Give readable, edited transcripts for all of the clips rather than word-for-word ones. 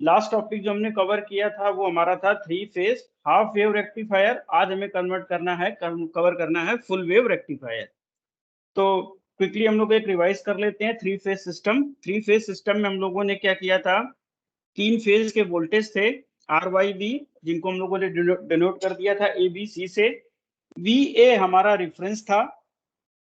Last topic जो हमने cover किया था वो हमारा था 3 फेज हाफ वेव रेक्टिफायर। आज हमें कवर करना है फुल वेव रेक्टिफायर। तो क्विकली हम लोग एक रिवाइज कर लेते हैं 3 फेज सिस्टम। 3 फेज सिस्टम में हम लोगों ने क्या किया था, 3 फेज के वोल्टेज थे आर वाई बी, जिनको हम लोगों ने डिनोट कर दिया था ए बी सी से। वी ए हमारा रेफरेंस था,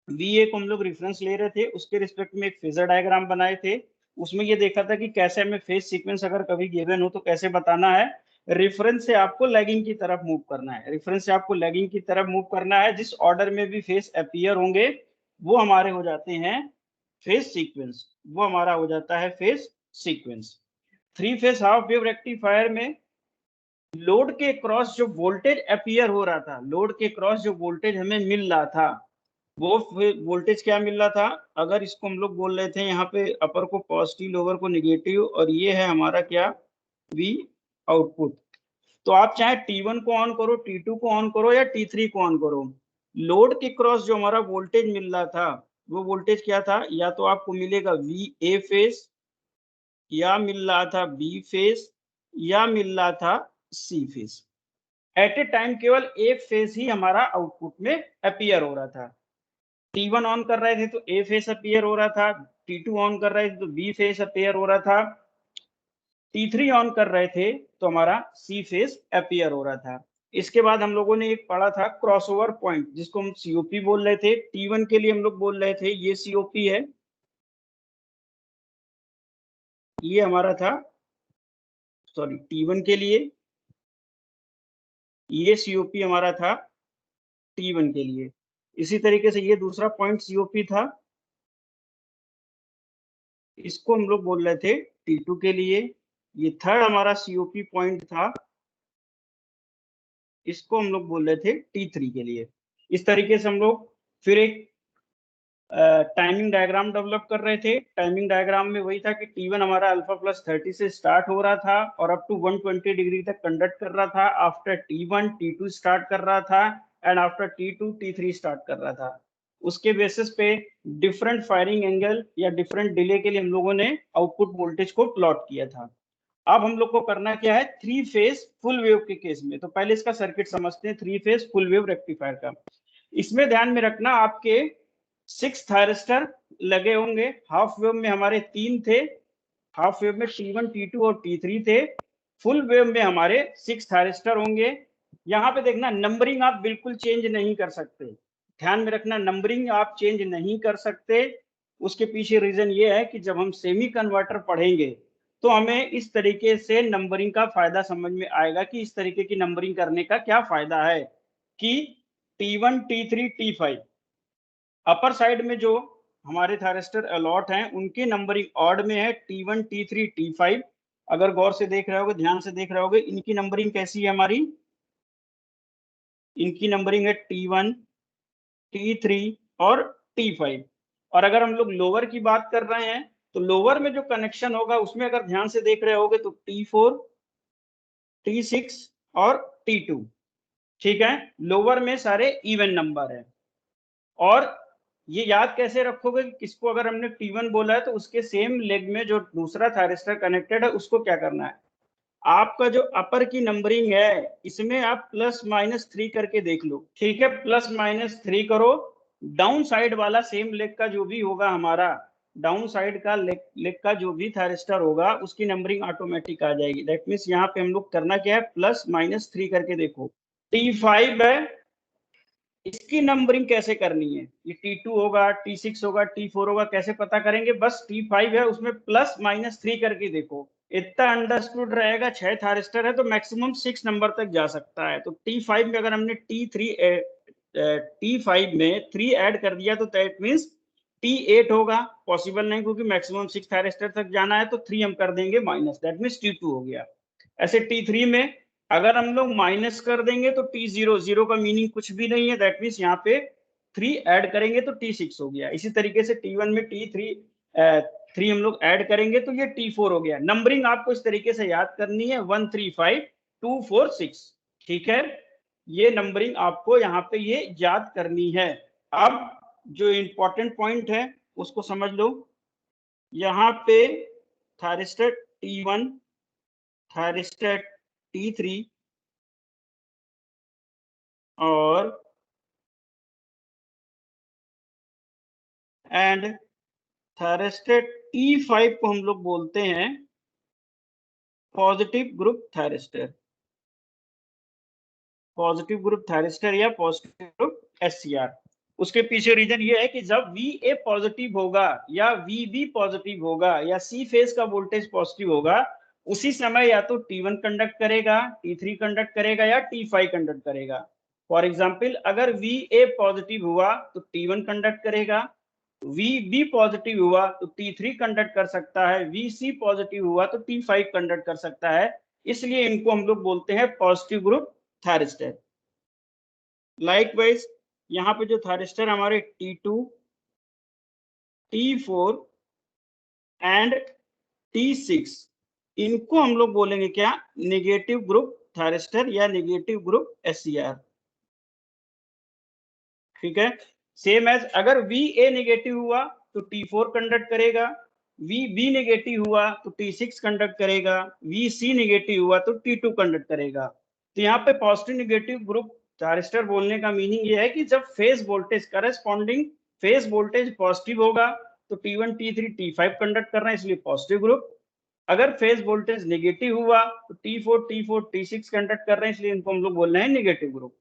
वी ए को हम लोग रेफरेंस ले रहे थे, उसके रिस्पेक्ट में एक फेजर डायग्राम बनाए थे। उसमें ये देखा था कि कैसे हमें फेज सीक्वेंस अगर कभी गिवन हो तो कैसे बताना है। रेफरेंस से आपको लैगिंग की तरफ मूव करना है, रेफरेंस से आपको लैगिंग की तरफ मूव करना है। जिस ऑर्डर में भी फेज अपीयर होंगे वो हमारे हो जाते हैं फेज सीक्वेंस, वो हमारा हो जाता है phase sequence. 3 phase half wave rectifier में लोड के क्रॉस जो वोल्टेज अपीयर हो रहा था, लोड के क्रॉस जो वोल्टेज हमें मिल रहा था, वो वोल्टेज क्या मिल रहा था। अगर इसको हम लोग बोल रहे थे यहाँ पे अपर को पॉजिटिव, लोअर को निगेटिव, और ये है हमारा क्या, वी आउटपुट। तो आप चाहे T1 को ऑन करो, T2 को ऑन करो या T3 को ऑन करो, लोड के क्रॉस जो हमारा वोल्टेज मिल रहा था वो वोल्टेज क्या था, या तो आपको मिलेगा वी ए फेज, या मिल रहा था बी फेज, या मिल रहा था सी फेज। एट ए टाइम केवल एक फेज ही हमारा आउटपुट में अपीयर हो रहा था। T1 ऑन कर रहे थे तो ए फेस अपीयर हो रहा था, T2 ऑन कर रहे थे तो बी फेस अपीयर हो रहा था, T3 ऑन कर रहे थे तो हमारा सी फेस अपीयर हो रहा था। इसके बाद हम लोगों ने एक पढ़ा था क्रॉसओवर पॉइंट, जिसको हम सीओपी बोल रहे थे। T1 के लिए हम लोग बोल रहे थे ये सीओपी है, ये हमारा था, सॉरी T1 के लिए ये सीओपी हमारा था T1 के लिए। इसी तरीके से ये दूसरा पॉइंट सीओपी था, इसको हम लोग बोल रहे थे T2 के लिए। ये थर्ड हमारा सीओपी पॉइंट था, इसको हम लोग बोल रहे थे T3 के लिए। इस तरीके से हम लोग फिर एक टाइमिंग डायग्राम डेवलप कर रहे थे। टाइमिंग डायग्राम में वही था कि T1 हमारा अल्फा प्लस 30 से स्टार्ट हो रहा था और अप टू 120 डिग्री तक कंडक्ट कर रहा था। आफ्टर T1 T2 स्टार्ट कर रहा था, and after T2 T3 start कर रहा था। उसके बेसिस पे डिफरेंट फायरिंग एंगल या डिफरेंट डिले के लिए हम लोगों ने आउटपुट वोल्टेज को प्लॉट किया था। अब हम लोग को करना क्या है, 3 फेज फुल वेव के केस में। तो पहले इसका सर्किट समझते हैं 3 फेज फुल वेव रेक्टिफायर का। इसमें ध्यान में रखना आपके 6 थायरिस्टर लगे होंगे। हाफ वेव में हमारे 3 थे, हाफ वेव में T1 T2 और T3 थे। फुल वेव में हमारे 6 थायरिस्टर होंगे। यहाँ पे देखना नंबरिंग आप बिल्कुल चेंज नहीं कर सकते, ध्यान में रखना नंबरिंग आप चेंज नहीं कर सकते। उसके पीछे रीजन ये है कि जब हम सेमी कन्वर्टर पढ़ेंगे तो हमें इस तरीके से नंबरिंग का फायदा समझ में आएगा कि इस तरीके की नंबरिंग करने का क्या फायदा है। कि T1 T3 T5 upper side में जो हमारे थायरिस्टर अलॉट हैं उनकी नंबरिंग ऑड में है, T1 T3 T5। अगर गौर से देख रहे होगे, ध्यान से देख रहे होगे, इनकी नंबरिंग कैसी है हमारी, इनकी नंबरिंग है T1 T3 और T5। और अगर हम लोग लोअर की बात कर रहे हैं तो लोअर में जो कनेक्शन होगा उसमें अगर ध्यान से देख रहे होगे तो T4 T6 और T2। ठीक है, लोअर में सारे इवन नंबर है। और ये याद कैसे रखोगे, किसको अगर हमने T1 बोला है तो उसके सेम लेग में जो दूसरा थायरिस्टर कनेक्टेड है उसको क्या करना है, आपका जो अपर की नंबरिंग है इसमें आप +-3 करके देख लो। ठीक है, +-3 करो। डाउन साइड वाला सेम लेग का जो भी होगा हमारा, डाउन साइड का लेग का जो भी थायरिस्टर होगा उसकी नंबरिंग ऑटोमेटिक आ जाएगी। दैट मीन्स यहाँ पे हम लोग करना क्या है, +-3 करके देखो। T5 है, इसकी नंबरिंग कैसे करनी है, ये T2 होगा, T6 होगा, T4 होगा, कैसे पता करेंगे, बस T5 है उसमें +-3 करके देखो। इतना अंडरस्टूड रहेगा। 6 थायरिस्टर है तो मैक्सिमम 6 नंबर तक जा सकता है। तो T5 में अगर हमने T5 में 3 ऐड कर दिया तो दैट मीन्स T8 होगा। पॉसिबल नहीं क्योंकि मैक्सिमम 6 थायरिस्टर तक जाना है, तो 3 हम कर देंगे माइनस, दैट मीन्स T2 हो गया। ऐसे T3 में अगर हम लोग माइनस कर देंगे तो T0, जीरो का मीनिंग कुछ भी नहीं है, दैट मीन्स यहाँ पे 3 ऐड करेंगे तो T6 हो गया। इसी तरीके से T1 में T3 हम लोग ऐड करेंगे तो ये T4 हो गया। नंबरिंग आपको इस तरीके से याद करनी है 1 3 5 2 4 6। ठीक है, ये नंबरिंग आपको यहाँ पे ये याद करनी है। अब जो इंपॉर्टेंट पॉइंट है उसको समझ लो। यहाँ पे थायरिस्टर T1 थायरिस्टर T3 और एंड थायरिस्टर T5 को हम लोग बोलते हैं positive group thyristor, positive group thyristor या पॉजिटिव ग्रुप SCR। उसके पीछे रीजन ये है कि जब VA पॉजिटिव होगा या VB पॉजिटिव होगा या C फेज का वोल्टेज पॉजिटिव होगा, उसी समय या तो T1 कंडक्ट करेगा, T3 कंडक्ट करेगा या T5 कंडक्ट करेगा। फॉर एग्जाम्पल, अगर VA पॉजिटिव हुआ तो T1 कंडक्ट करेगा, VB पॉजिटिव हुआ तो T3 कंडक्ट कर सकता है, VC पॉजिटिव हुआ तो T5 कंडक्ट कर सकता है। इसलिए इनको हम लोग बोलते हैं पॉजिटिव ग्रुप थायरिस्टर। लाइकवाइज यहाँ पे जो थायरिस्टर हमारे T2, T4 एंड T6, इनको हम लोग बोलेंगे क्या? नेगेटिव ग्रुप थायरिस्टर या नेगेटिव ग्रुप SCR। ठीक है। सेम एज अगर VA नेगेटिव हुआ तो T4 कंडक्ट करेगा, VB नेगेटिव हुआ तो T6 कंडक्ट करेगा, VC नेगेटिव हुआ तो T2 कंडक्ट करेगा। तो यहाँ पे पॉजिटिव नेगेटिव ग्रुप थायरिस्टर बोलने का मीनिंग ये है कि जब phase voltage corresponding phase voltage positive होगा तो T1, T3, T5 कंडक्ट कर रहे हैं, इसलिए पॉजिटिव ग्रुप। अगर फेज वोल्टेज नेगेटिव हुआ तो T4, T6 कंडक्ट कर रहे हैं, इसलिए इनको हम लोग बोल रहे हैं नेगेटिव ग्रुप।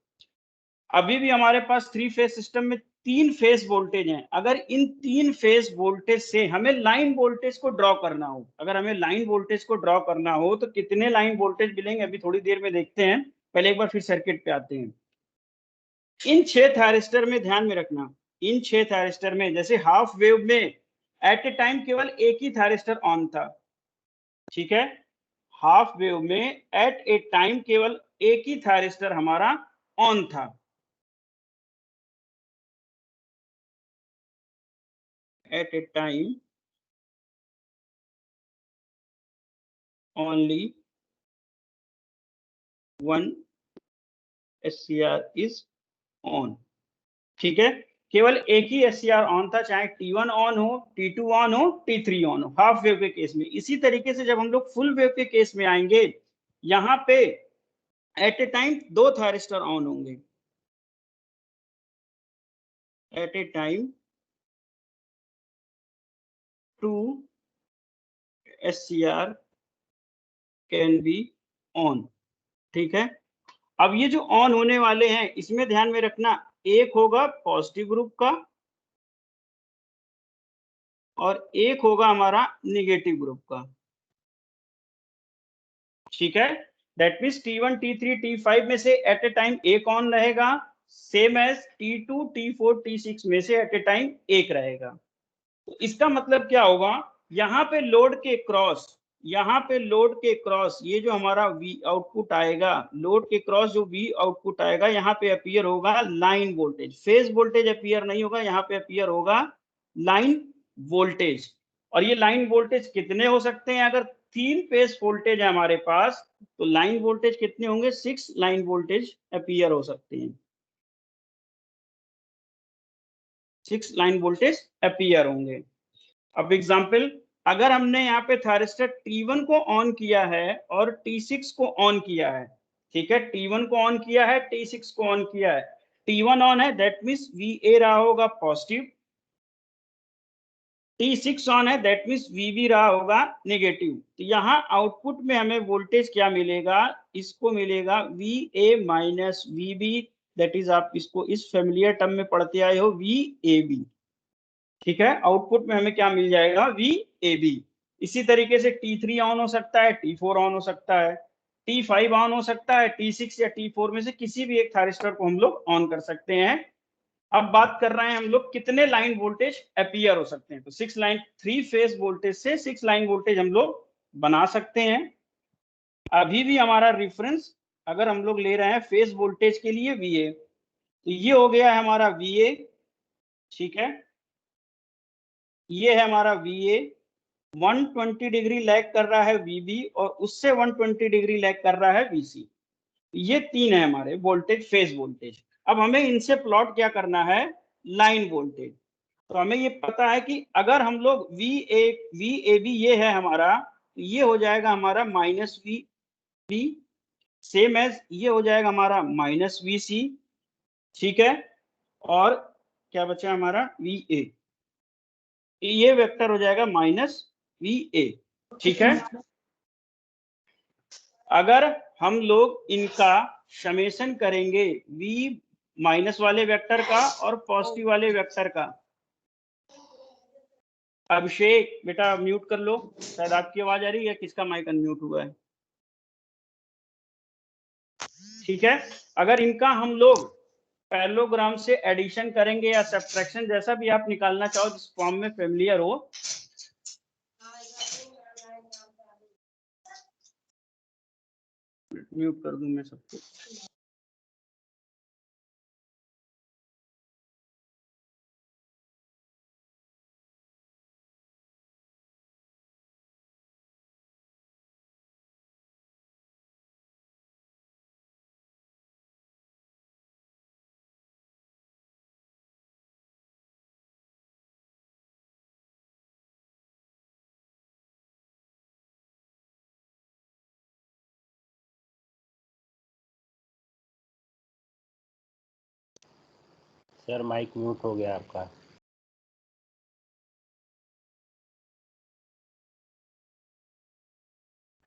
अभी भी हमारे पास 3 फेज सिस्टम में 3 फेज वोल्टेज हैं। अगर इन 3 फेज वोल्टेज से हमें लाइन वोल्टेज को ड्रॉ करना हो, अगर हमें लाइन वोल्टेज को ड्रॉ करना हो तो कितने लाइन वोल्टेज मिलेंगे अभी थोड़ी देर में देखते हैं। पहले एक बार फिर सर्किट पे आते हैं। इन 6 थायरिस्टर में ध्यान में रखना, इन 6 थायरिस्टर में जैसे हाफ वेव में एट ए टाइम केवल एक ही थायरिस्टर ऑन था। ठीक है, हाफ वेव में एट ए टाइम केवल एक ही थायरिस्टर हमारा ऑन था। At a time only one SCR is on। ठीक है, केवल एक ही SCR ऑन था, चाहे T1 ऑन हो, T2 ऑन हो, T3 ऑन हो, हाफ वेव के केस में। इसी तरीके से जब हम लोग फुल वेव के केस में आएंगे, यहाँ पे at a time 2 thyristor on होंगे। At a time 2 SCR can be on. ठीक है, अब ये जो ऑन होने वाले हैं इसमें ध्यान में रखना, एक होगा पॉजिटिव ग्रुप का और एक होगा हमारा नेगेटिव ग्रुप का। ठीक है, that means T1, T3, T5 में से एट ए टाइम एक ऑन रहेगा, same as T2, T4, T6 में से एट ए टाइम एक रहेगा। तो इसका मतलब क्या होगा, यहाँ पे लोड के क्रॉस, यहाँ पे लोड के क्रॉस ये जो हमारा V आउटपुट आएगा, लोड के क्रॉस जो V आउटपुट आएगा, यहाँ पे अपीयर होगा line voltage. Phase voltage appear नहीं होगा, यहाँ पे अपीयर होगा लाइन वोल्टेज। और ये लाइन वोल्टेज कितने हो सकते हैं? अगर 3 फेज वोल्टेज है हमारे पास तो लाइन वोल्टेज कितने होंगे? 6 लाइन वोल्टेज अपीयर हो सकते हैं, 6 लाइन वोल्टेज अपीयर होंगे। अब एग्जांपल, अगर हमने यहाँ पे थायरिस्टर T1 को ऑन किया है और T6 को ऑन किया है, ठीक है, T1 को ऑन किया है, T6 को ऑन किया है, T1 ऑन है, दैट मीन्स VA रहा होगा पॉजिटिव, T6 ऑन है, दैट मीन्स VB रहा होगा नेगेटिव। तो यहाँ आउटपुट में हमें वोल्टेज क्या मिलेगा? इसको मिलेगा VA minus VB, that is आप इसको इस फेमिलियर टर्म में पढ़ते आए हो VAB। ठीक है, आउटपुट में हमें क्या मिल जाएगा? VAB। इसी तरीके से T3 ऑन हो सकता है, T4 ऑन हो सकता है, T5 ऑन हो सकता है, T6 या T4 में से किसी भी एक थायरिस्टर को हम लोग ऑन कर सकते हैं। अब बात कर रहे हैं हम लोग कितने लाइन वोल्टेज अपीयर हो सकते हैं। तो 6 लाइन, 3 फेज वोल्टेज से 6 लाइन वोल्टेज हम लोग बना सकते हैं। अभी भी हमारा रेफरेंस अगर हम लोग ले रहे हैं फेज वोल्टेज के लिए VA, तो ये हो गया है हमारा VA। ठीक है, ये है हमारा VA, 120 डिग्री लैग कर रहा है VB और उससे 120 डिग्री लैग कर रहा है VC। ये 3 है हमारे वोल्टेज, फेज वोल्टेज। अब हमें इनसे प्लॉट क्या करना है? Line voltage. तो हमें ये पता है कि अगर हम लोग VAB ये है हमारा, तो ये हो जाएगा हमारा minus V be same as ये हो जाएगा हमारा माइनस वी सी, ठीक है, और क्या बचा हमारा वी ए, ये वेक्टर हो जाएगा माइनस वी ए, ठीक है। अगर हम लोग इनका समेशन करेंगे v माइनस वाले वेक्टर का और पॉजिटिव वाले वेक्टर का, अभिषेक बेटा म्यूट कर लो, शायद आपकी आवाज आ रही है, किसका माइक अनम्यूट हुआ है, ठीक है। अगर इनका हम लोग पैरेललोग्राम से एडिशन करेंगे या सब्ट्रैक्शन, जैसा भी आप निकालना चाहो जिस फॉर्म में फेमिलियर हो, म्यूट कर दूं मैं सबको। सर माइक म्यूट हो गया आपका।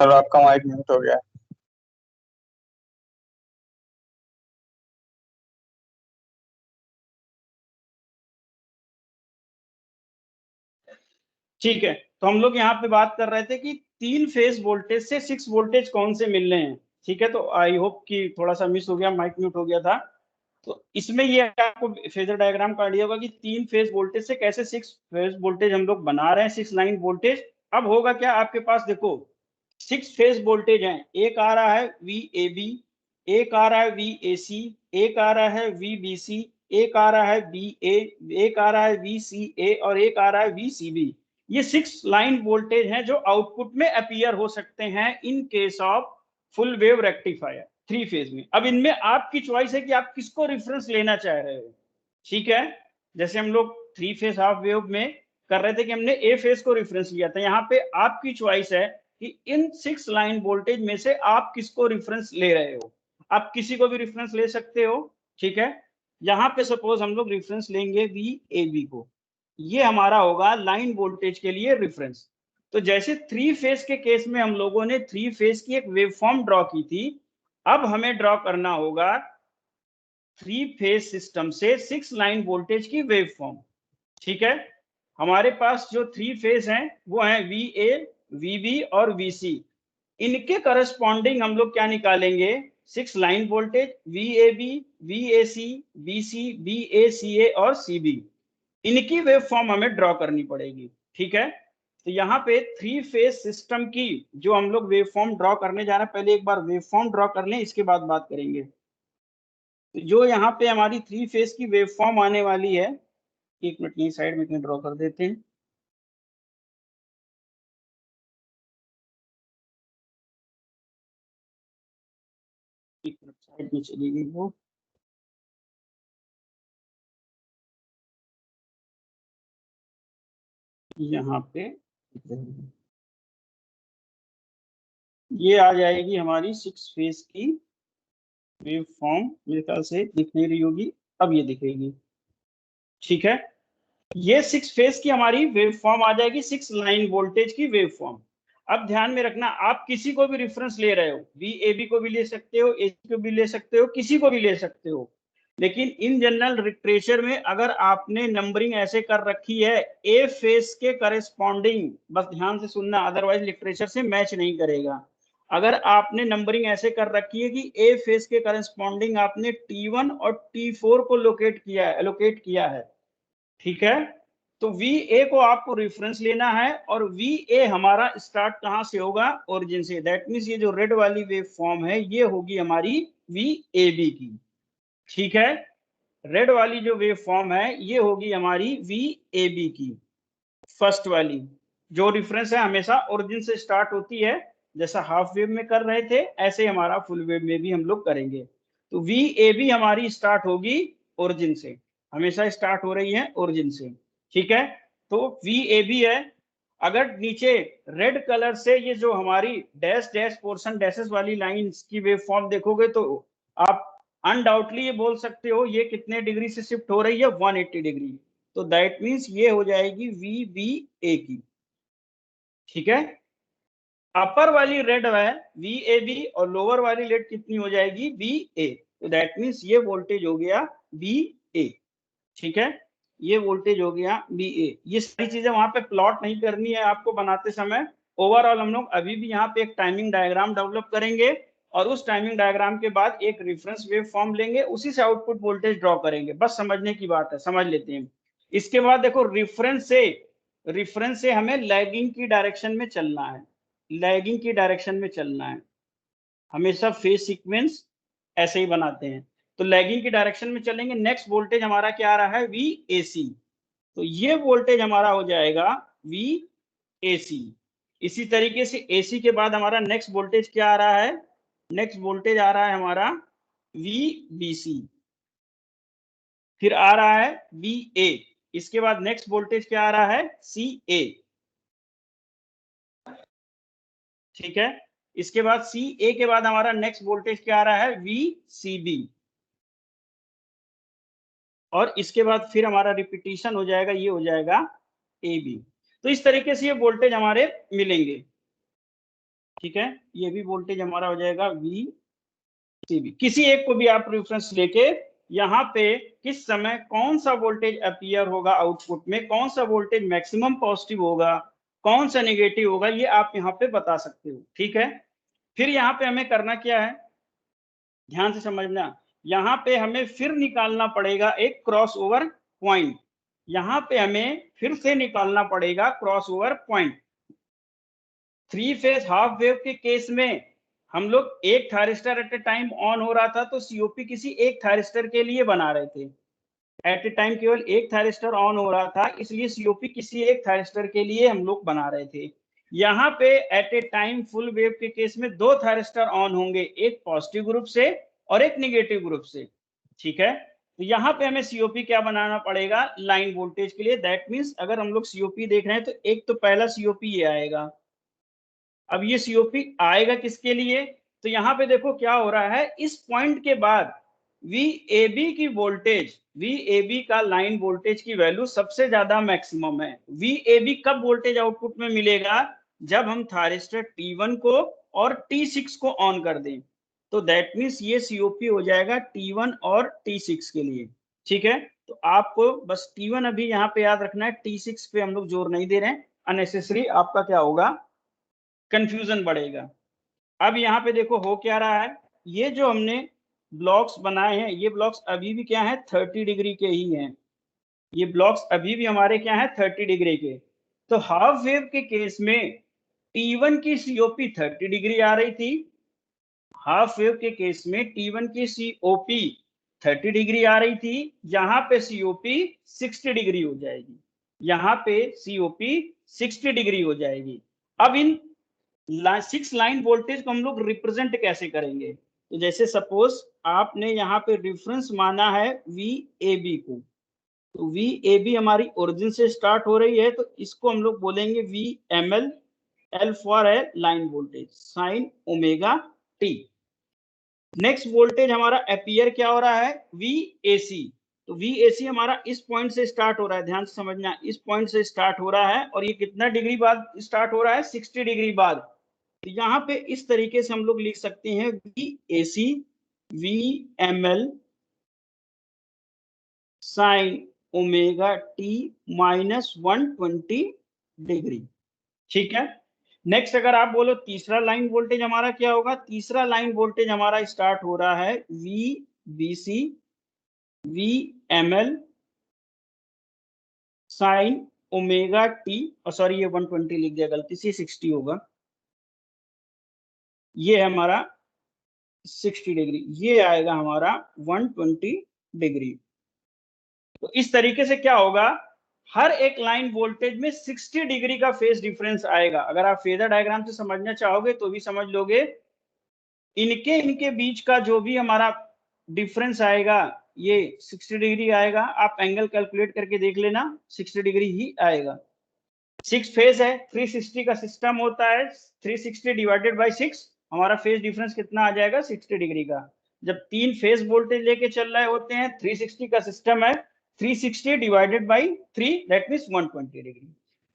सर आपका माइक म्यूट हो गया। ठीक है, तो हम लोग यहाँ पे बात कर रहे थे कि 3 फेज वोल्टेज से 6 वोल्टेज कौन से मिल रहे हैं, ठीक है। तो आई होप कि थोड़ा सा मिस हो गया, माइक म्यूट हो गया था। तो इसमें ये आपको फेजर डायग्राम का आइडिया होगा कि 3 फेज वोल्टेज से कैसे 6 फेज वोल्टेज हम लोग बना रहे हैं, 6 लाइन वोल्टेज। अब होगा क्या, आपके पास देखो 6 फेज वोल्टेज हैं, एक आ रहा है वी ए बी, एक आ रहा है वी ए सी, एक आ रहा है वी बी सी, एक आ रहा है बी ए, एक आ रहा है वी सी ए और एक आ रहा है वी सी बी। ये 6 लाइन वोल्टेज हैं जो आउटपुट में अपीयर हो सकते हैं इन case of full wave rectifier 3 phase में। अब इनमें आपकी चॉइस है कि आप किसको रेफरेंस लेना चाह रहे हो, ठीक है। जैसे हम लोग 3 फेज हाफ वेव में कर रहे थे कि हमने ए फेज को रेफरेंस लिया था, यहाँ पे आपकी चॉइस है कि इन 6 लाइन वोल्टेज में से आप किसको रेफरेंस ले रहे हो। आप किसी को भी रेफरेंस ले सकते हो, ठीक है। यहाँ पे सपोज हम लोग रेफरेंस लेंगे वी ए बी को, ये हमारा होगा लाइन वोल्टेज के लिए रेफरेंस। तो जैसे 3 फेज के केस में हम लोगों ने 3 फेज की एक वेवफॉर्म ड्रॉ की थी, अब हमें ड्रॉ करना होगा 3 फेज सिस्टम से 6 लाइन वोल्टेज की वेवफॉर्म, ठीक है। हमारे पास जो 3 फेज हैं वो हैं वी ए, वी बी और वी सी। इनके करस्पॉन्डिंग हम लोग क्या निकालेंगे, 6 line voltage V A B, V A C, B C, B A C A और सी बी, इनकी वेवफॉर्म हमें ड्रॉ करनी पड़ेगी, ठीक है। तो यहाँ पे 3 फेज सिस्टम की जो हम लोग वेवफॉर्म ड्रॉ करने जा रहे हैं, पहले एक बार वेवफॉर्म ड्रॉ कर लें, इसके बाद बात करेंगे। तो जो यहाँ पे हमारी 3 फेज की वेवफॉर्म आने वाली है, एक मिनट यहीं साइड में ड्रॉ कर देते हैं। एक मिनट साइड में चली गई वो, यहाँ पे ये आ जाएगी हमारी 6 फेज की वेव फॉर्म, मेरे ख्याल से दिख नहीं रही होगी, अब ये दिखेगी, ठीक है। ये 6 फेज की हमारी वेव फॉर्म आ जाएगी, 6 लाइन वोल्टेज की वेव फॉर्म। अब ध्यान में रखना, आप किसी को भी रेफरेंस ले रहे हो, वी ए बी को भी ले सकते हो, ए को भी ले सकते हो, किसी को भी ले सकते हो, लेकिन इन जनरल लिटरेचर में अगर आपने नंबरिंग ऐसे कर रखी है ए फेज के करस्पॉन्डिंग, बस ध्यान से सुनना, अदरवाइज लिटरेचर से मैच नहीं करेगा। अगर आपने नंबरिंग ऐसे कर रखी है कि ए फेज के करस्पॉन्डिंग आपने T1 और T4 को लोकेट किया है, एलोकेट किया है, ठीक है। तो वी ए को आपको रेफरेंस लेना है और वी ए हमारा स्टार्ट कहां से होगा, ओरिजिन से। दैट मींस ये जो रेड वाली वेव फॉर्म है ये होगी हमारी वी ए बी की, ठीक है। रेड वाली जो वेव फॉर्म है ये होगी हमारी वी ए बी की, फर्स्ट वाली जो रेफरेंस है हमेशा ओरिजिन से स्टार्ट होती है, जैसा हाफ वेव में कर रहे थे ऐसे हमारा फुल वेव में भी हम लोग करेंगे। तो वी ए बी हमारी स्टार्ट होगी ओरिजिन से, हमेशा स्टार्ट हो रही है ओरिजिन से, ठीक है। तो वी ए बी है। अगर नीचे रेड कलर से ये जो हमारी डैश डैश पोर्शन डैशेस वाली लाइंस की वेव फॉर्म देखोगे तो आप अनडाउटली ये बोल सकते हो ये कितने डिग्री से शिफ्ट हो रही है, 180 डिग्री। तो दैट मीन्स ये हो जाएगी VBA की, ठीक है। अपर वाली रेड है VAB और लोअर वाली रेड कितनी हो जाएगी, VA। तो दैट मीन्स ये वोल्टेज हो गया VA, ठीक है, ये वोल्टेज हो गया VA। ये सारी चीजें वहां पे प्लॉट नहीं करनी है आपको बनाते समय। ओवरऑल हम लोग अभी भी यहाँ पे एक टाइमिंग डायग्राम डेवलप करेंगे और उस टाइमिंग डायग्राम के बाद एक रेफरेंस वेव फॉर्म लेंगे, उसी से आउटपुट वोल्टेज ड्रॉ करेंगे। बस समझने की बात है, समझ लेते हैं। इसके बाद देखो रेफरेंस से हमें लैगिंग की डायरेक्शन में चलना है, लैगिंग की डायरेक्शन में चलना है। हमेशा फेज सीक्वेंस ऐसे ही बनाते हैं। तो लैगिंग की डायरेक्शन में चलेंगे। नेक्स्ट वोल्टेज हमारा क्या आ रहा है, VAC। तो ये वोल्टेज हमारा हो जाएगा VAC। इसी तरीके से AC के बाद हमारा नेक्स्ट वोल्टेज क्या आ रहा है, नेक्स्ट वोल्टेज आ रहा है हमारा VBC। फिर आ रहा है VA। इसके बाद नेक्स्ट वोल्टेज क्या आ रहा है, CA, ठीक है। इसके बाद CA के बाद हमारा नेक्स्ट वोल्टेज क्या आ रहा है, VCB। और इसके बाद फिर हमारा रिपीटिशन हो जाएगा, ये हो जाएगा AB। तो इस तरीके से ये वोल्टेज हमारे मिलेंगे, ठीक है। ये भी वोल्टेज हमारा हो जाएगा VCB। किसी एक को भी आप रेफरेंस लेके यहाँ पे किस समय कौन सा वोल्टेज अपीयर होगा आउटपुट में, कौन सा वोल्टेज मैक्सिमम पॉजिटिव होगा, कौन सा नेगेटिव होगा, ये आप यहाँ पे बता सकते हो, ठीक है। फिर यहाँ पे हमें करना क्या है, ध्यान से समझना। यहाँ पे हमें फिर निकालना पड़ेगा एक क्रॉस ओवर पॉइंट। यहाँ पे हमें फिर से निकालना पड़ेगा cross over point. Three phase half wave के केस में हम लोग एक thyristor at a time on हो रहा था, तो सीओपी किसी एक थायरिस्टर के लिए बना रहे थे। एट ए टाइम केवल एक थायरिस्टर ऑन हो रहा था, इसलिए सीओपी किसी एक थायरिस्टर के लिए हम लोग बना रहे थे। यहाँ पे at a time full wave के केस में दो थायरिस्टर ऑन होंगे, एक पॉजिटिव ग्रुप से और एक निगेटिव ग्रुप से, ठीक है। तो यहाँ पे हमें सीओपी क्या बनाना पड़ेगा, लाइन वोल्टेज के लिए। दैट मीन्स अगर हम लोग सीओपी देख रहे हैं तो एक तो पहला सीओपी ये आएगा। अब ये सीओपी आएगा किसके लिए, तो यहाँ पे देखो क्या हो रहा है, इस पॉइंट के बाद VAB की वोल्टेज, VAB का लाइन वोल्टेज की वैल्यू सबसे ज्यादा मैक्सिमम है। VAB कब वोल्टेज आउटपुट में मिलेगा, जब हम थायरिस्टर T1 को और T6 को ऑन कर दें। तो दैट मीन्स ये सीओपी हो जाएगा T1 और T6 के लिए, ठीक है। तो आपको बस T1 अभी यहाँ पे याद रखना है, T6 पे हम लोग जोर नहीं दे रहे हैं, अननेसेसरी आपका क्या होगा, कंफ्यूजन बढ़ेगा। अब यहाँ पे देखो हो क्या रहा है, ये जो हमने ब्लॉक्स बनाए हैं, ये ब्लॉक्स अभी भी क्या है, 30 डिग्री के ही हैं। ये ब्लॉक्स अभी भी हमारे क्या है, 30 डिग्री के। तो हाफ वेव के केस में T1 की सीओपी 30 डिग्री आ रही थी, हाफ वेव के केस में T1 की सीओपी 30 डिग्री आ रही थी। यहाँ पे सीओपी 60 डिग्री हो जाएगी, यहाँ पे सीओपी 60 डिग्री हो जाएगी। अब इन 6 लाइन वोल्टेज को हम लोग रिप्रेजेंट कैसे करेंगे, तो जैसे सपोज आपने यहाँ पे रेफरेंस माना है VAB को, तो VAB हमारी ओरिजिन से स्टार्ट हो रही है, तो इसको हम लोग बोलेंगे VML, L फॉर है line voltage, sine omega T। Next voltage हमारा अपीयर क्या हो रहा है, VAC। तो VAC हमारा इस पॉइंट से स्टार्ट हो रहा है, ध्यान से समझना, इस पॉइंट से स्टार्ट हो रहा है और ये कितना डिग्री बाद स्टार्ट हो रहा है, 60 डिग्री बाद। तो यहाँ पे इस तरीके से हम लोग लिख सकते हैं VAC VML sine omega T minus 120 degree, ठीक है। नेक्स्ट अगर आप बोलो तीसरा लाइन वोल्टेज हमारा क्या होगा, तीसरा लाइन वोल्टेज हमारा स्टार्ट हो रहा है VBC VML sine omega T, और सॉरी ये 120 लिख दिया गलती से, 60 होगा, ये है हमारा 60 डिग्री, ये आएगा हमारा 120 डिग्री। तो इस तरीके से क्या होगा, हर एक लाइन वोल्टेज में 60 डिग्री का फेज डिफरेंस आएगा। अगर आप फेजर डायग्राम से समझना चाहोगे तो भी समझ लोगे। इनके बीच का जो भी हमारा डिफरेंस आएगा ये 60 डिग्री आएगा। आप एंगल कैलकुलेट करके देख लेना, 60 डिग्री ही आएगा। 6 फेज है, 360 का सिस्टम होता है, 360 डिवाइडेड बाई 6, हमारा फेज डिफरेंस कितना आ जाएगा 60 डिग्री का। जब 3 फेज वोल्टेज लेके चल रहे होते हैं, 360 का सिस्टम है, 360 divided by 3 that means 120 degree.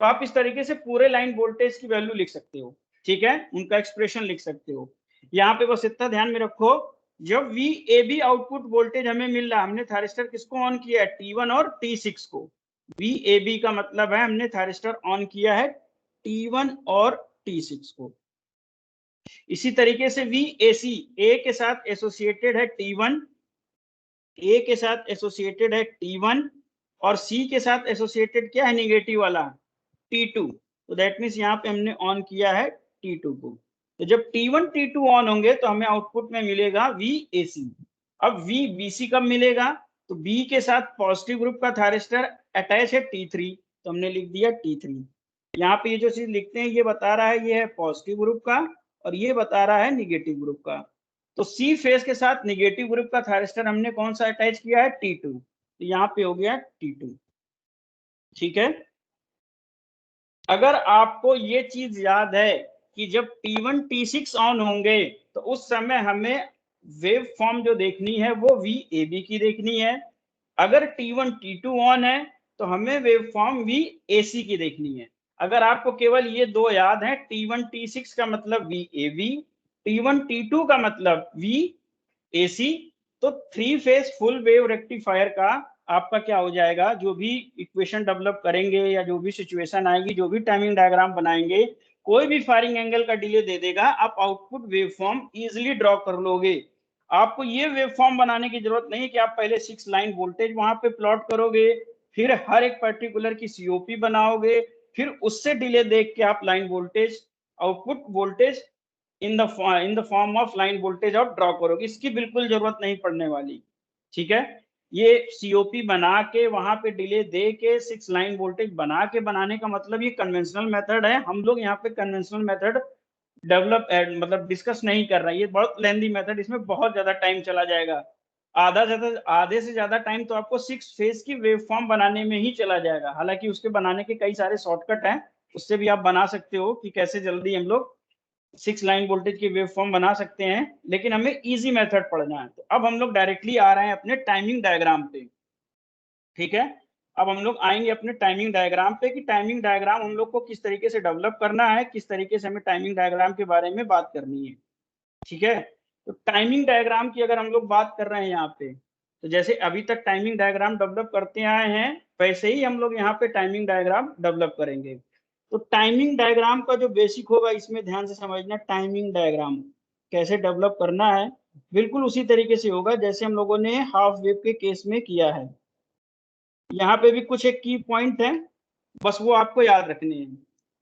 तो आप इस तरीके से पूरे लाइन वोल्टेज की वैल्यू लिख सकते हो, ठीक है, उनका एक्सप्रेशन लिख सकते हो। यहाँ पे बस इतना ध्यान में रखो, जब VAB आउटपुट वोल्टेज हमें मिल रहा है, हमने थायरिस्टर किसको ऑन किया है, T1 और T6 को। VAB का मतलब है हमने थायरिस्टर ऑन किया है T1 और T6 को। इसी तरीके से VAC A के साथ एसोसिएटेड है T1, A के साथ एसोसिएटेड है T1 और C के साथ एसोसिएटेड क्या है, निगेटिव वाला T2। तो दैट मीन्स यहाँ पे हमने ऑन किया है T2 को। तो जब T1 T2 ऑन होंगे तो हमें आउटपुट में मिलेगा VAC। अब VBC कब मिलेगा, तो B के साथ पॉजिटिव ग्रुप का थायरिस्टर अटैच है T3, तो हमने लिख दिया T3। यहाँ पे ये जो चीज लिखते हैं ये बता रहा है ये है पॉजिटिव ग्रुप का और ये बता रहा है निगेटिव ग्रुप का। तो C फेज के साथ निगेटिव ग्रुप का थायरिस्टर हमने कौन सा अटैच किया है, T2, तो यहाँ पे हो गया T2, ठीक है। अगर आपको ये चीज याद है कि जब T1 T6 ऑन होंगे तो उस समय हमें वेव फॉर्म जो देखनी है वो VAB की देखनी है। अगर T1 T2 ऑन है तो हमें वेव फॉर्म VAC की देखनी है। अगर आपको केवल ये दो याद है, T1 T6 का मतलब VAB, T1 T2 का मतलब VAC, तो 3 फेज फुल वेव रेक्टिफायर का आपका क्या हो जाएगा, जो भी इक्वेशन डेवलप करेंगे या जो भी सिचुएशन आएगी, जो भी टाइमिंग डायग्राम बनाएंगे, कोई भी फायरिंग एंगल का डिले दे देगा, आप output wave form easily draw कर लोगे। आपको ये वेव फॉर्म बनाने की जरूरत नहीं कि आप पहले 6 लाइन वोल्टेज वहां पे प्लॉट करोगे, फिर हर एक पर्टिकुलर की सीओपी बनाओगे, फिर उससे डिले देख के आप line voltage, output voltage in the form of line voltage आप ड्रॉ करोगे, इसकी बिल्कुल जरूरत नहीं पड़ने वाली, ठीक है। ये सीओपी बना के वहां पे डिले दे के 6 लाइन वोल्टेज बना के बनाने का मतलब ये कन्वेंशनल मेथड है। हम लोग यहाँ पे कन्वेंशनल मेथड डेवलप मतलब डिस्कस नहीं कर रहे हैं, ये बहुत लेंदी मेथड, इसमें बहुत ज्यादा टाइम चला जाएगा। आधे से ज्यादा टाइम तो आपको 6 फेज की वेव फॉर्म बनाने में ही चला जाएगा। हालांकि उसके बनाने के कई सारे शॉर्टकट हैं, उससे भी आप बना सकते हो कि कैसे जल्दी हम लोग 6 लाइन वोल्टेज की वेव फॉर्म बना सकते हैं, लेकिन हमें इजी मेथड पढ़ना है। तो अब हम लोग डायरेक्टली आ रहे हैं अपने टाइमिंग डायग्राम पे, ठीक है। अब हम लोग आएंगे अपने टाइमिंग डायग्राम पे कि टाइमिंग डायग्राम हम लोग को किस तरीके से डेवलप करना है, किस तरीके से हमें टाइमिंग डायग्राम के बारे में बात करनी है, ठीक है। तो टाइमिंग डायग्राम की अगर हम लोग बात कर रहे हैं यहाँ पे, तो जैसे अभी तक टाइमिंग डायग्राम डेवलप करते आए हैं वैसे ही हम लोग यहाँ पे टाइमिंग डायग्राम डेवलप करेंगे। तो टाइमिंग डायग्राम का जो बेसिक होगा इसमें ध्यान से समझना, टाइमिंग डायग्राम कैसे डेवलप करना है, बिल्कुल उसी तरीके से होगा जैसे हम लोगों ने हाफ वेव के केस में किया है। यहाँ पे भी कुछ एक की पॉइंट है, बस वो आपको याद रखने हैं।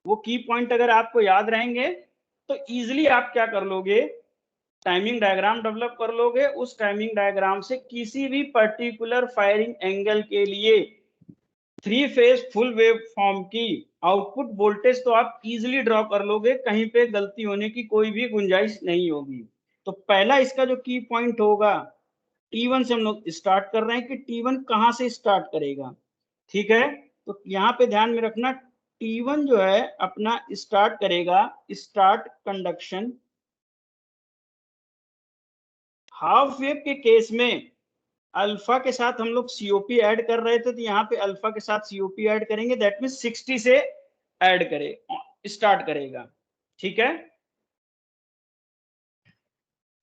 वो की पॉइंट अगर आपको याद रहेंगे तो इजिली आप क्या कर लोगे, टाइमिंग डायग्राम डेवलप कर लोगे। उस टाइमिंग डायग्राम से किसी भी पर्टिकुलर फायरिंग एंगल के लिए 3 फेज फुल वेव फॉर्म की आउटपुट वोल्टेज तो आप इजिली ड्रॉ कर लोगे, कहीं पे गलती होने की कोई भी गुंजाइश नहीं होगी। तो पहला इसका जो की पॉइंट होगा, T1 से हम लोग स्टार्ट कर रहे हैं कि T1 कहां से स्टार्ट करेगा, ठीक है। तो यहाँ पे ध्यान में रखना, T1 जो है अपना स्टार्ट करेगा, स्टार्ट कंडक्शन। हाफ वेव के केस में अल्फा के साथ हम लोग सीओपी ऐड कर रहे थे, तो यहाँ पे अल्फा के साथ सीओपी ऐड करेंगे, दैट मीन 60 से ऐड करे स्टार्ट करेगा, ठीक है।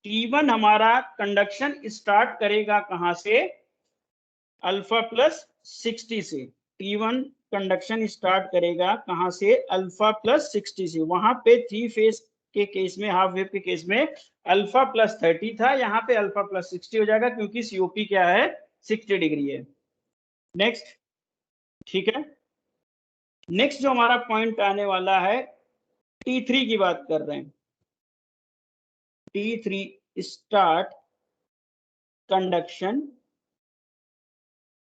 T1 हमारा कंडक्शन स्टार्ट करेगा कहां से, अल्फा प्लस 60 से। T1 कंडक्शन स्टार्ट करेगा कहां से, अल्फा प्लस 60 से। वहां पे 3 फेज के केस में, हाफ वेव के केस में अल्फा प्लस 30 था, यहाँ पे अल्फा प्लस 60 हो जाएगा क्योंकि सीओपी क्या है, 60 डिग्री है। नेक्स्ट, ठीक है। नेक्स्ट जो हमारा पॉइंट आने वाला है, T3 की बात कर रहे हैं। T3 start conduction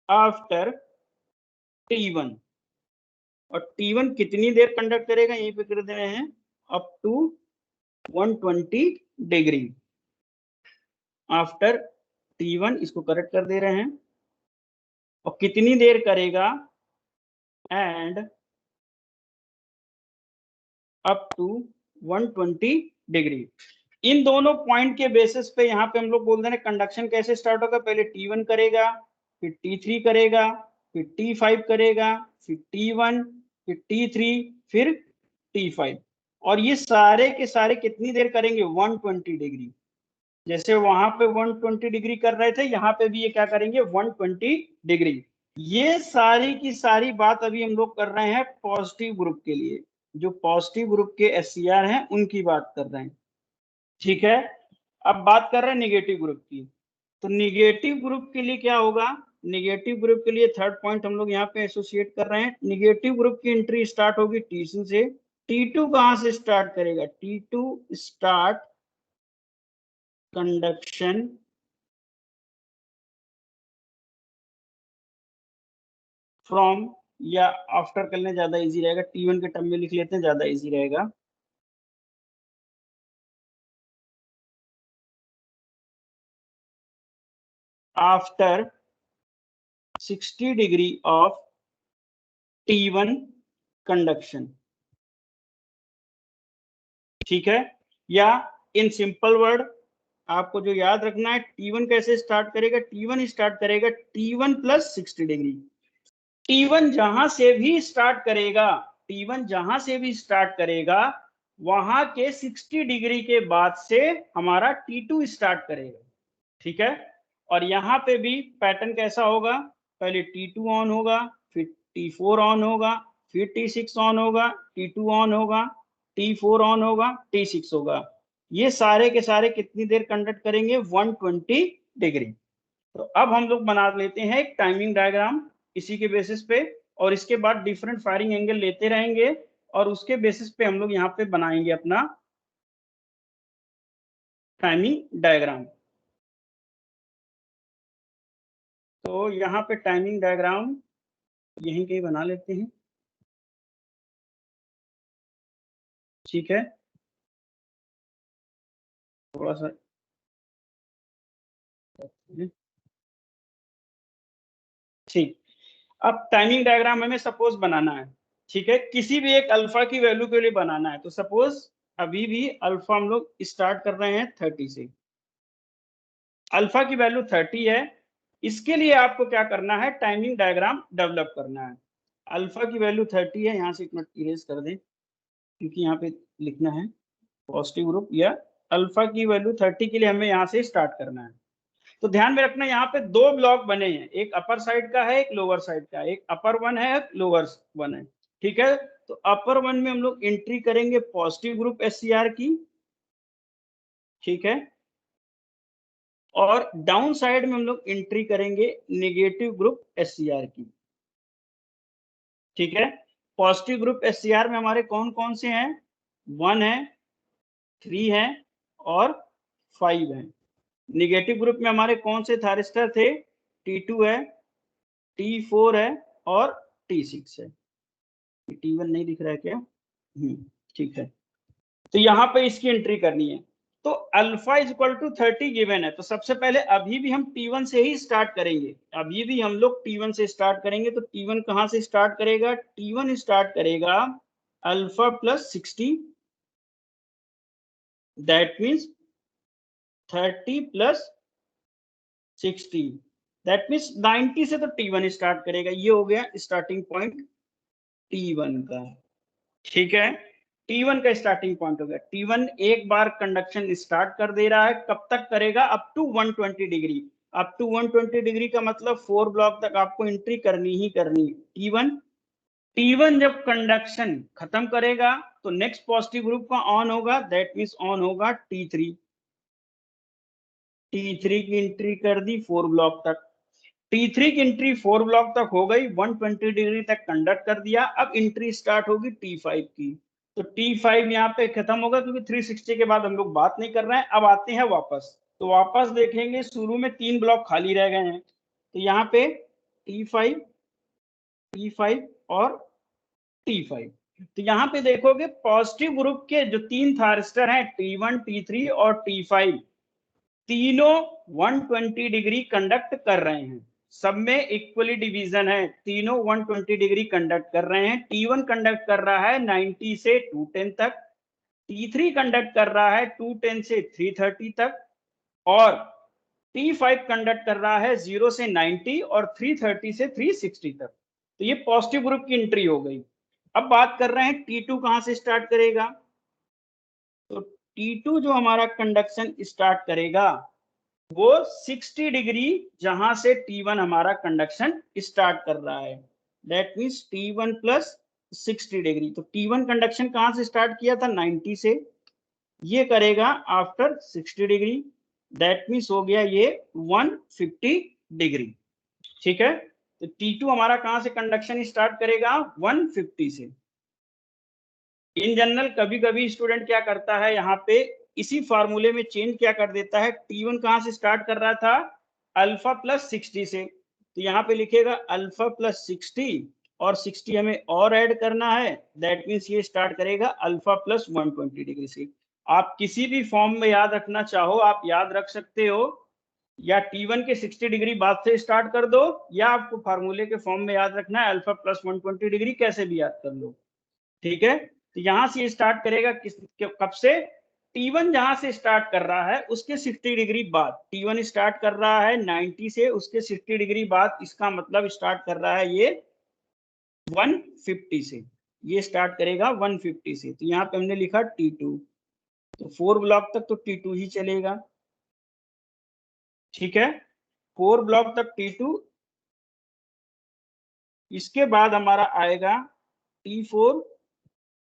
after T1, और T1 कितनी देर कंडक्ट करेगा, यहीं पे कर दे रहे हैं, up to 120 degree after T1, इसको करेक्ट कर दे रहे हैं। और कितनी देर करेगा, एंड अप टू 120 डिग्री। इन दोनों पॉइंट के बेसिस पे यहाँ पे हम लोग बोल रहे हैं कंडक्शन कैसे स्टार्ट होगा, पहले T1 करेगा, फिर T3 करेगा, फिर T5 करेगा, फिर T1, फिर T3, फिर T5। और ये सारे के सारे कितनी देर करेंगे, 120 डिग्री। जैसे वहां पे 120 डिग्री कर रहे थे, यहाँ पे भी ये क्या करेंगे, 120 डिग्री। ये सारी की सारी बात अभी हम लोग कर रहे हैं पॉजिटिव ग्रुप के लिए, जो पॉजिटिव ग्रुप के SCR हैं उनकी बात कर रहे हैं, ठीक है। अब बात कर रहे हैं निगेटिव ग्रुप की। तो निगेटिव ग्रुप के लिए क्या होगा, निगेटिव ग्रुप के लिए थर्ड पॉइंट हम लोग यहाँ पे एसोसिएट कर रहे हैं। निगेटिव ग्रुप की एंट्री स्टार्ट होगी T2 से। T2 कहां से स्टार्ट करेगा, T2 स्टार्ट कंडक्शन फ्रॉम, या आफ्टर कर लें ज्यादा इजी रहेगा, T1 के टर्म में लिख लेते हैं ज्यादा इजी रहेगा। After 60 degree of T1 conduction, ठीक है। या इन सिंपल वर्ड आपको जो याद रखना है, T1 कैसे स्टार्ट करेगा, T1 स्टार्ट करेगा T1 प्लस 60 डिग्री। T1 जहां से भी स्टार्ट करेगा, T1 जहां से भी स्टार्ट करेगा, वहां के 60 डिग्री के बाद से हमारा T2 स्टार्ट करेगा, ठीक है। और यहाँ पे भी पैटर्न कैसा होगा, पहले T2 ऑन होगा, फिर T4 ऑन होगा, फिर T6 ऑन होगा, T2 ऑन होगा, T4 ऑन होगा, T6 होगा। ये सारे के सारे कितनी देर कंडक्ट करेंगे, 120 डिग्री। तो अब हम लोग बना लेते हैं एक टाइमिंग डायग्राम इसी के बेसिस पे, और इसके बाद डिफरेंट फायरिंग एंगल लेते रहेंगे, और उसके बेसिस पे हम लोग यहाँ पे बनाएंगे अपना टाइमिंग डायग्राम। तो यहाँ पे टाइमिंग डायग्राम यहीं कहीं बना लेते हैं, ठीक है। थोड़ा सा ठीक। अब टाइमिंग डायग्राम हमें सपोज बनाना है, ठीक है, किसी भी एक अल्फा की वैल्यू के लिए बनाना है। तो सपोज अभी भी अल्फा हम लोग स्टार्ट कर रहे हैं 30 से, अल्फा की वैल्यू 30 है। इसके लिए आपको क्या करना है, टाइमिंग डायग्राम डेवलप करना है। अल्फा की वैल्यू 30 है, यहाँ से एक मिनट इरेज कर दें क्योंकि यहाँ पे लिखना है पॉजिटिव ग्रुप, या अल्फा की वैल्यू 30 के लिए हमें यहाँ से स्टार्ट करना है। तो ध्यान में रखना, यहाँ पे दो ब्लॉक बने हैं, एक अपर साइड का है, एक लोअर साइड का है, एक अपर वन है, एक लोअर वन है, ठीक है। तो अपर वन में हम लोग एंट्री करेंगे पॉजिटिव ग्रुप SCR की, ठीक है, और डाउन साइड में हम लोग एंट्री करेंगे नेगेटिव ग्रुप SCR की, ठीक है। पॉजिटिव ग्रुप SCR में हमारे कौन कौन से हैं, 1 है, 3 है और 5 है। निगेटिव ग्रुप में हमारे कौन से थारिस्टर थे, T2 है, T4 है और T6 है। T1 नहीं दिख रहा है क्या, ठीक है। तो यहाँ पे इसकी एंट्री करनी है। तो alpha is equal to 30 given है, तो सबसे पहले अभी भी हम T1 से ही स्टार्ट करेंगे, अभी भी हम लोग T1 से स्टार्ट करेंगे। तो T1 कहां से स्टार्ट करेगा, T1 स्टार्ट करेगा alpha plus 60, that means 30 plus 60, that means 90 से तो T1 स्टार्ट करेगा। ये हो गया स्टार्टिंग पॉइंट T1 का, ठीक है। T1 का स्टार्टिंग पॉइंट हो गया। T1 एक बार कंडक्शन स्टार्ट कर दे रहा है, कब तक करेगा, up to 120 degree. Up to 120 degree का मतलब 4 ब्लॉक तक आपको एंट्री करनी ही करनी है। T1 जब कंडक्शन खत्म करेगा तो नेक्स्ट पॉजिटिव ग्रुप का ऑन होगा, दैट मीन्स ऑन होगा T3। T3 की एंट्री कर दी 4 ब्लॉक तक। T3 की एंट्री 4 ब्लॉक तक हो गई, 120 डिग्री तक कंडक्ट कर दिया। अब एंट्री स्टार्ट होगी T5 की। तो T5 यहाँ पे खत्म होगा क्योंकि 360 के बाद हम लोग बात नहीं कर रहे हैं। अब आते हैं वापस, तो वापस देखेंगे शुरू में 3 ब्लॉक खाली रह गए हैं। तो यहाँ पे T5, T5 और T5। तो यहाँ पे देखोगे पॉजिटिव ग्रुप के जो 3 थारिस्टर हैं T1, T3 और T5, तीनों 120 डिग्री कंडक्ट कर रहे हैं। सब में इक्वली डिवीजन है, तीनों 120 डिग्री कंडक्ट कर रहे हैं। T1 कंडक्ट कर रहा है 90 से 210 तक, T3 कंडक्ट कर रहा है 210 से 330 तक, और T5 कंडक्ट कर रहा है 0 से 90 और 330 से 360 तक। तो ये पॉजिटिव ग्रुप की एंट्री हो गई। अब बात कर रहे हैं T2 कहां से स्टार्ट करेगा। तो T2 जो हमारा कंडक्शन स्टार्ट करेगा वो 60 डिग्री जहां से T1 हमारा कंडक्शन स्टार्ट कर रहा है, that means T1 plus 60 degree. तो T1 कंडक्शन कहां से स्टार्ट किया था 90 से, ये करेगा आफ्टर 60 डिग्री, दैट मीन्स हो गया ये 150 डिग्री। ठीक है, तो T2 हमारा कहां से कंडक्शन स्टार्ट करेगा 150 से। इन जनरल कभी कभी स्टूडेंट क्या करता है, यहाँ पे इसी फार्मूले में चेंज क्या कर देता है, T1 कहां से स्टार्ट कर रहा था अल्फा प्लस 60 से, तो यहाँ पे लिखेगा अल्फा प्लस 60 और 60 हमें और ऐड करना है, दैट मीन्स ये स्टार्ट करेगा अल्फा प्लस 120 डिग्री से। आप किसी भी फॉर्म में याद रखना चाहो आप याद रख सकते हो, या T1 के 60 डिग्री बाद से स्टार्ट कर दो, या आपको फार्मूले के फॉर्म में याद रखना है अल्फा प्लस 120 डिग्री, कैसे भी याद कर लो। ठीक है, तो यहां से स्टार्ट करेगा कब से, T1 जहां से स्टार्ट कर रहा है उसके 60 डिग्री बाद। T1 स्टार्ट कर रहा है 90 से, उसके 60 डिग्री बाद, इसका मतलब स्टार्ट कर रहा है ये 150 से, ये स्टार्ट करेगा 150 से। तो यहाँ पे हमने लिखा T2, तो 4 ब्लॉक तक तो T2 ही चलेगा। ठीक है, 4 ब्लॉक तक T2, इसके बाद हमारा आएगा T4,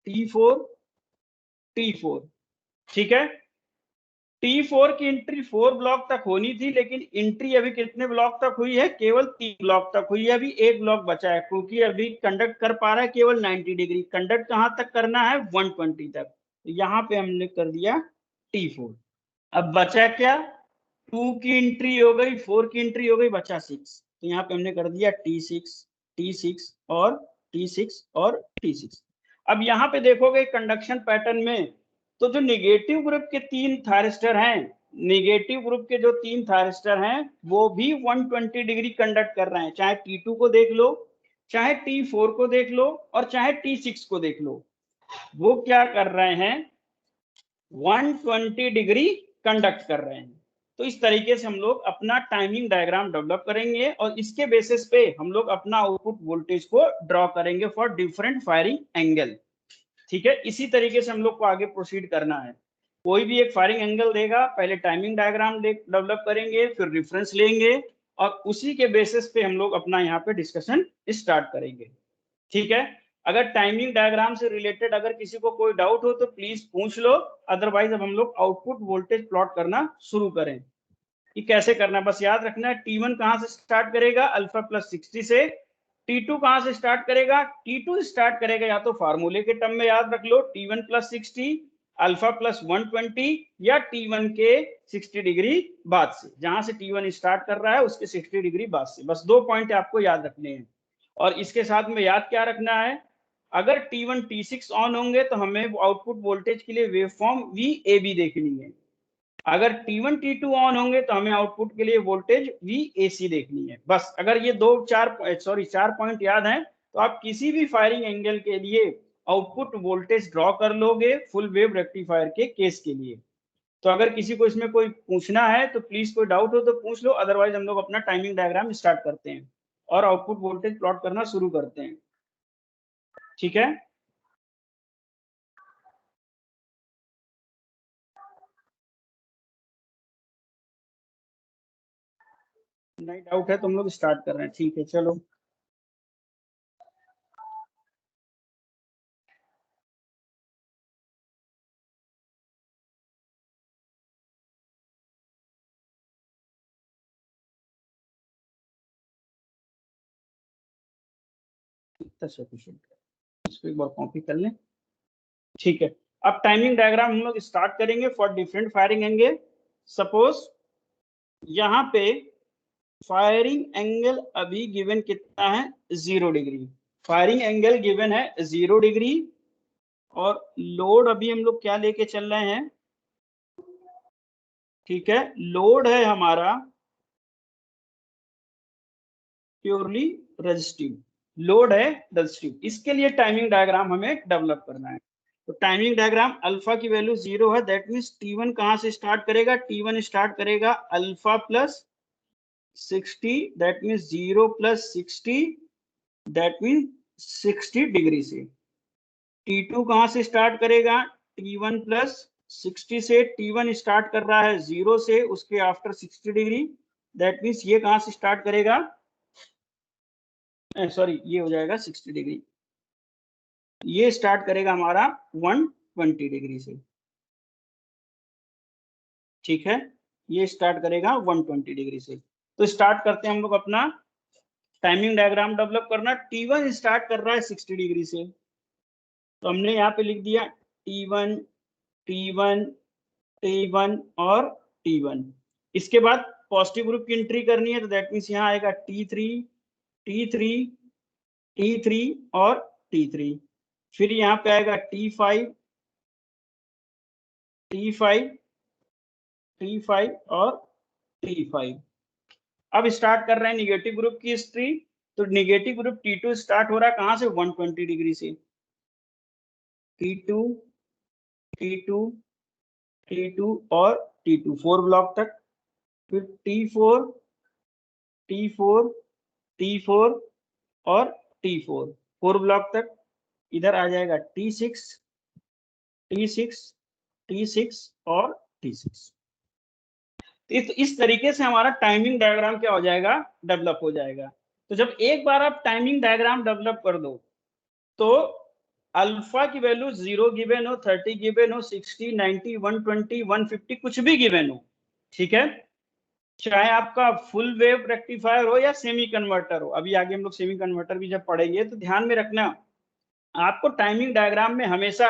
T4, T4। ठीक है, T4 की एंट्री 4 ब्लॉक तक होनी थी, लेकिन एंट्री अभी कितने ब्लॉक तक हुई है, केवल 3 ब्लॉक तक हुई है। अभी एक ब्लॉक बचा है, क्योंकि अभी कंडक्ट कर पा रहा है केवल 90 डिग्री, कंडक्ट कहां तक करना है 120 तक। तो यहाँ पे हमने कर दिया T4। अब बचा क्या, 2 की एंट्री हो गई, 4 की एंट्री हो गई, बचा 6, तो यहाँ पे हमने कर दिया T6, T6 और T6 और T6। अब यहाँ पे देखोगे कंडक्शन पैटर्न में, तो जो निगेटिव ग्रुप के 3 थायरिस्टर हैं, निगेटिव ग्रुप के जो 3 थायरिस्टर हैं वो भी 120 डिग्री कंडक्ट कर रहे हैं, चाहे T2 को देख लो, चाहे T4 को देख लो, और चाहे T6 को देख लो, वो क्या कर रहे हैं 120 डिग्री कंडक्ट कर रहे हैं। तो इस तरीके से हम लोग अपना टाइमिंग डायग्राम डेवलप करेंगे और इसके बेसिस पे हम लोग अपना आउटपुट वोल्टेज को ड्रॉ करेंगे फॉर डिफरेंट फायरिंग एंगल। ठीक है, इसी तरीके से हम लोग को आगे प्रोसीड करना है। कोई भी एक फायरिंग एंगल देगा, पहले टाइमिंग डायग्राम डेवलप करेंगे, फिर रेफरेंस लेंगे और उसी के बेसिस पे हम लोग अपना यहाँ पे डिस्कशन स्टार्ट करेंगे। ठीक है, अगर टाइमिंग डायग्राम से रिलेटेड अगर किसी को कोई डाउट हो तो प्लीज पूछ लो, अदरवाइज अब हम लोग आउटपुट वोल्टेज प्लॉट करना शुरू करें कि कैसे करना है। बस याद रखना है T1 कहां से स्टार्ट करेगा अल्फा प्लस 60 से, T2 कहां से स्टार्ट करेगा, T2 स्टार्ट करेगा या तो फार्मूले के टर्म में याद रख लो T1 प्लस 60 अल्फा प्लस 120, या T1 के 60 डिग्री बाद से, जहां से T1 स्टार्ट कर रहा है उसके 60 डिग्री बाद से। बस 2 पॉइंट आपको याद रखने हैं। और इसके साथ में याद क्या रखना है, अगर T1 T6 ऑन होंगे तो हमें आउटपुट वोल्टेज के लिए वेवफॉर्म VAB देखनी है, अगर T1 T2 ऑन होंगे तो हमें आउटपुट के लिए वोल्टेज VAC देखनी है। बस अगर ये 4 पॉइंट याद हैं तो आप किसी भी फायरिंग एंगल के लिए आउटपुट वोल्टेज ड्रॉ कर लोगे फुल वेव रेक्टिफायर के केस के लिए। तो अगर किसी को इसमें कोई पूछना है तो प्लीज, कोई डाउट हो तो पूछ लो, अदरवाइज हम लोग अपना टाइमिंग डायग्राम स्टार्ट करते हैं और आउटपुट वोल्टेज प्लॉट करना शुरू करते हैं। ठीक है, नहीं डाउट है तो हम लोग स्टार्ट कर रहे हैं। ठीक है, चलो। सफिशिएंट, इसको एक बार कॉपी कर लें। ठीक है, अब टाइमिंग डायग्राम हम लोग स्टार्ट करेंगे for different firing angle. Suppose यहाँ पे फायरिंग एंगल अभी गिवन कितना है 0 डिग्री, फायरिंग एंगल गिवन है 0 डिग्री, और लोड अभी हम लोग क्या लेके चल रहे हैं, ठीक है, लोड है हमारा प्योरली रेजिस्टिव, लोड है रेजिस्टिव। इसके लिए टाइमिंग डायग्राम हमें डेवलप करना है। तो टाइमिंग डायग्राम अल्फा की वैल्यू 0 है, दैट मीन्स T1 कहां से स्टार्ट करेगा? T1 स्टार्ट करेगा alpha plus 60, that means 0 plus 60, that means 60 degree से। T2 कहां से स्टार्ट करेगा? T1 प्लस 60 से। T1 स्टार्ट कर रहा है 0 से, उसके आफ्टर 60 डिग्री, दैट मीन्स ये कहां से स्टार्ट करेगा? सॉरी, ये हो जाएगा 60 डिग्री, ये स्टार्ट करेगा हमारा 120 डिग्री से। ठीक है, ये स्टार्ट करेगा 120 डिग्री से। तो स्टार्ट करते हैं हम लोग अपना टाइमिंग डायग्राम डेवलप करना। T1 स्टार्ट कर रहा है 60 डिग्री से, तो हमने यहाँ पे लिख दिया T1, T1, T1 और T1। इसके बाद पॉजिटिव ग्रुप की एंट्री करनी है, तो दैट मीन्स यहाँ आएगा T3, T3, T3 और T3। फिर यहाँ पे आएगा T5, T5, T5 और T5। अब स्टार्ट कर रहे हैं निगेटिव ग्रुप की हिस्ट्री। तो निगेटिव ग्रुप T2 स्टार्ट हो रहा है कहां से? 120 डिग्री से। T2, T2, T2 और T2 4 ब्लॉक तक। फिर T4, T4, T4 और T4 4 ब्लॉक तक। इधर आ जाएगा T6, T6, T6 और T6। इस तरीके से हमारा टाइमिंग डायग्राम क्या हो जाएगा? डेवलप हो जाएगा। तो जब एक बार आप टाइमिंग डायग्राम डेवलप कर दो, तो अल्फा की वैल्यू 0 गिवन हो, 30 गिवन हो, 60, 90, 120, 150 कुछ भी गिवन हो, ठीक है, चाहे आपका फुल वेव रेक्टिफायर हो या सेमी कन्वर्टर हो। अभी आगे हम लोग सेमी कन्वर्टर भी जब पढ़ेंगे, तो ध्यान में रखना, आपको टाइमिंग डायग्राम में हमेशा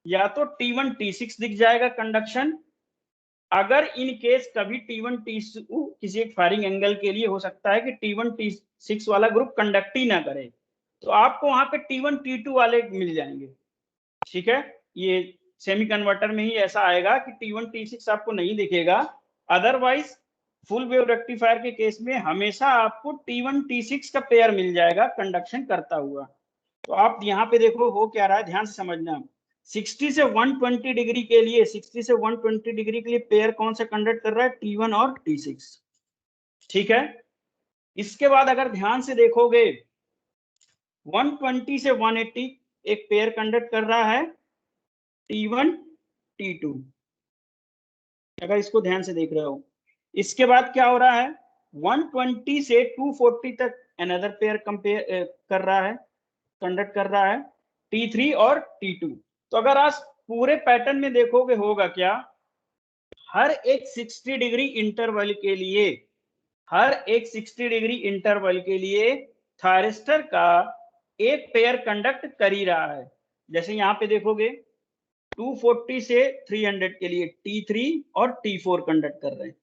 या तो T1 T6 दिख जाएगा कंडक्शन, अगर इन केस कभी T1 T2 किसी एक फायरिंग एंगल के लिए हो सकता है कि T1 T6 वाला ग्रुप कंडक्ट ही ना करे, तो आपको वहां पे T1 T2 वाले मिल जाएंगे। ठीक है, ये सेमी कन्वर्टर में ही ऐसा आएगा कि T1 T6 आपको नहीं दिखेगा। अदरवाइज फुल वेव रेक्टिफायर के केस में हमेशा आपको T1 T6 का पेयर मिल जाएगा कंडक्शन करता हुआ। तो आप यहाँ पे देखो हो क्या रहा है, ध्यान से समझना। 60 से 120 डिग्री के लिए, 60 से 120 डिग्री के लिए पेयर कौन सा कंडक्ट कर रहा है? T1 और T6। ठीक है, इसके बाद अगर ध्यान से देखोगे 120 से 180 एक पेयर कंडक्ट कर रहा है T1 T2, अगर इसको ध्यान से देख रहे हो। इसके बाद क्या हो रहा है? 120 से 240 तक अनदर पेयर कंपेयर कर रहा है, कंडक्ट कर रहा है T3 और T2। तो अगर आज पूरे पैटर्न में देखोगे होगा क्या, हर एक 60 डिग्री इंटरवल के लिए, हर एक 60 डिग्री इंटरवल के लिए थायरिस्टर का एक पेयर कंडक्ट कर ही रहा है। जैसे यहाँ पे देखोगे 240 से 300 के लिए T3 और T4 कंडक्ट कर रहे हैं।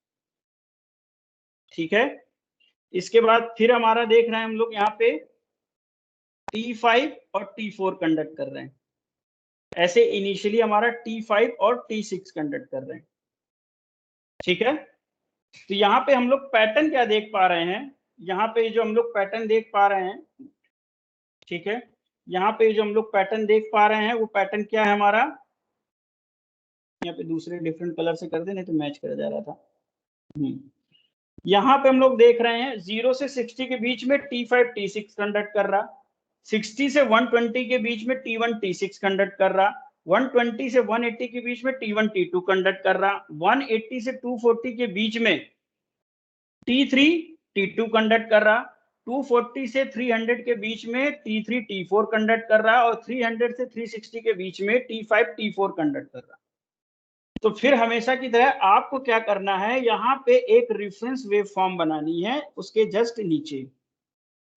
ठीक है, इसके बाद फिर हमारा देख रहे हैं हम लोग यहाँ पे T5 और T4 कंडक्ट कर रहे हैं। ऐसे इनिशियली हमारा T5 और T6 कंडक्ट कर रहे हैं। ठीक है, तो यहाँ पे हम लोग पैटर्न क्या देख पा रहे हैं? यहाँ पे जो हम लोग पैटर्न देख पा रहे हैं, ठीक है, यहाँ पे जो हम लोग पैटर्न देख पा रहे हैं वो पैटर्न क्या है हमारा? यहाँ पे दूसरे डिफरेंट कलर से कर दे, नहीं तो मैच कर जा रहा था। यहाँ पे हम लोग देख रहे हैं 0 से 60 के बीच में T5 T6 कंडक्ट कर रहा, 60 से 120 के बीच में T1 T6 कंडक्ट कर रहा, 120 से 180 के बीच में T1 T2 कंडक्ट कर रहा, 180 से 240 के बीच में T3 T2 कंडक्ट कर रहा, 240 से 300 के बीच में T3 T4 कंडक्ट कर रहा और 300 से 360 के बीच में T5 T4 कंडक्ट कर रहा। तो फिर हमेशा की तरह आपको क्या करना है, यहाँ पे एक रेफरेंस वेव फॉर्म बनानी है उसके जस्ट नीचे।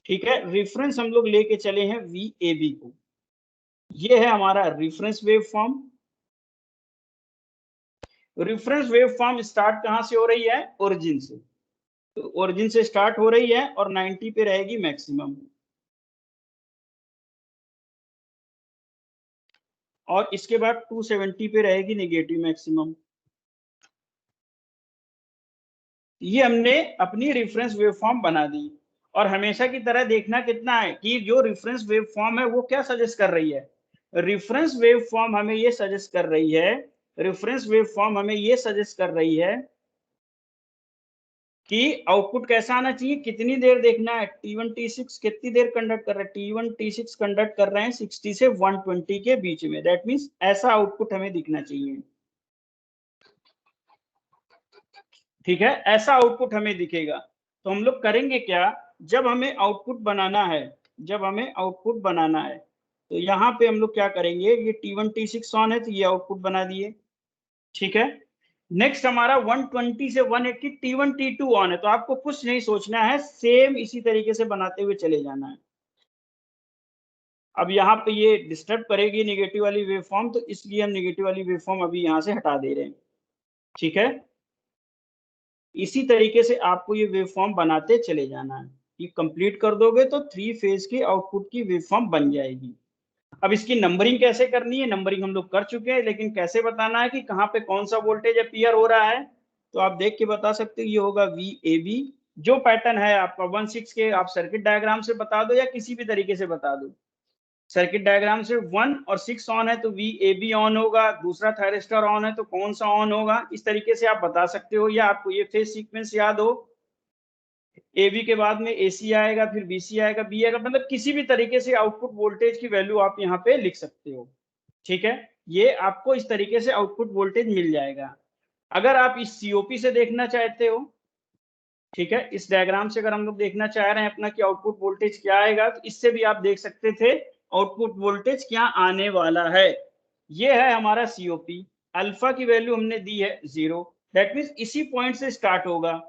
ठीक है, रेफरेंस हम लोग लेके चले हैं VAB को, ये है हमारा reference wave form. Reference wave form start कहां से हो रही है? ओरिजिन से। तो ओरिजिन से स्टार्ट हो रही है और 90 पे रहेगी मैक्सिमम, और इसके बाद 270 पे रहेगी नेगेटिव मैक्सिमम। ये हमने अपनी रेफरेंस वेवफॉर्म बना दी। और हमेशा की तरह देखना कितना है कि जो रेफरेंस वेव फॉर्म है वो क्या सजेस्ट कर रही है। रेफरेंस वेव फॉर्म हमें ये सजेस्ट कर रही है, रेफरेंस वेव फॉर्म हमें ये सजेस्ट कर रही है कि आउटपुट कैसा आना चाहिए, कितनी देर देखना है। T1 T6 कितनी देर कंडक्ट कर रहे हैं, T1 T6 कंडक्ट कर रहे हैं 60 से 120 के बीच में। दैट मींस ऐसा आउटपुट हमें दिखना चाहिए, ठीक है, ऐसा आउटपुट हमें दिखेगा। तो हम लोग करेंगे क्या, जब हमें आउटपुट बनाना है, जब हमें आउटपुट बनाना है तो यहाँ पे हम लोग क्या करेंगे, ये T1 T6 ऑन है तो ये आउटपुट बना दिए, ठीक है। नेक्स्ट हमारा 120 से 180 T1 T2 ऑन है, तो आपको कुछ नहीं सोचना है, सेम इसी तरीके से बनाते हुए चले जाना है। अब यहाँ पे ये डिस्टर्ब करेगी नेगेटिव वाली वेव फॉर्म, तो इसलिए हम नेगेटिव वाली वेव फॉर्म अभी यहाँ से हटा दे रहे हैं, ठीक है। इसी तरीके से आपको ये वेव फॉर्म बनाते चले जाना है। ये कंप्लीट कर दोगे तो 3 फेज की आउटपुट की वेव फॉर्म बन जाएगी। अब इसकी नंबरिंग कैसे करनी है, नंबरिंग हम लोग कर चुके हैं, लेकिन कैसे बताना है कि कहाँ पे कौन सा वोल्टेज अपीयर हो रहा है, तो आप देख के बता सकते हो। ये होगा VAB, जो पैटर्न है आपका 1-6 के, आप सर्किट डायग्राम से बता दो या किसी भी तरीके से बता दो। सर्किट डायग्राम से 1 और 6 ऑन है तो VAB ऑन होगा, दूसरा थायरिस्टर ऑन है तो कौन सा ऑन होगा, इस तरीके से आप बता सकते हो। या आपको ये फेज सीक्वेंस याद हो, AB के बाद में AC आएगा, फिर BC आएगा, B आएगा, मतलब किसी भी तरीके से आउटपुट वोल्टेज की वैल्यू आप यहाँ पे लिख सकते हो, ठीक है। ये आपको इस तरीके से आउटपुट वोल्टेज मिल जाएगा। अगर आप इस COP से देखना चाहते हो, ठीक है, इस डायग्राम से अगर हम लोग देखना चाह रहे हैं अपना कि आउटपुट वोल्टेज क्या आएगा, तो इससे भी आप देख सकते थे आउटपुट वोल्टेज क्या आने वाला है। ये है हमारा COP, अल्फा की वैल्यू हमने दी है 0, दैट मीन्स इसी पॉइंट से स्टार्ट होगा।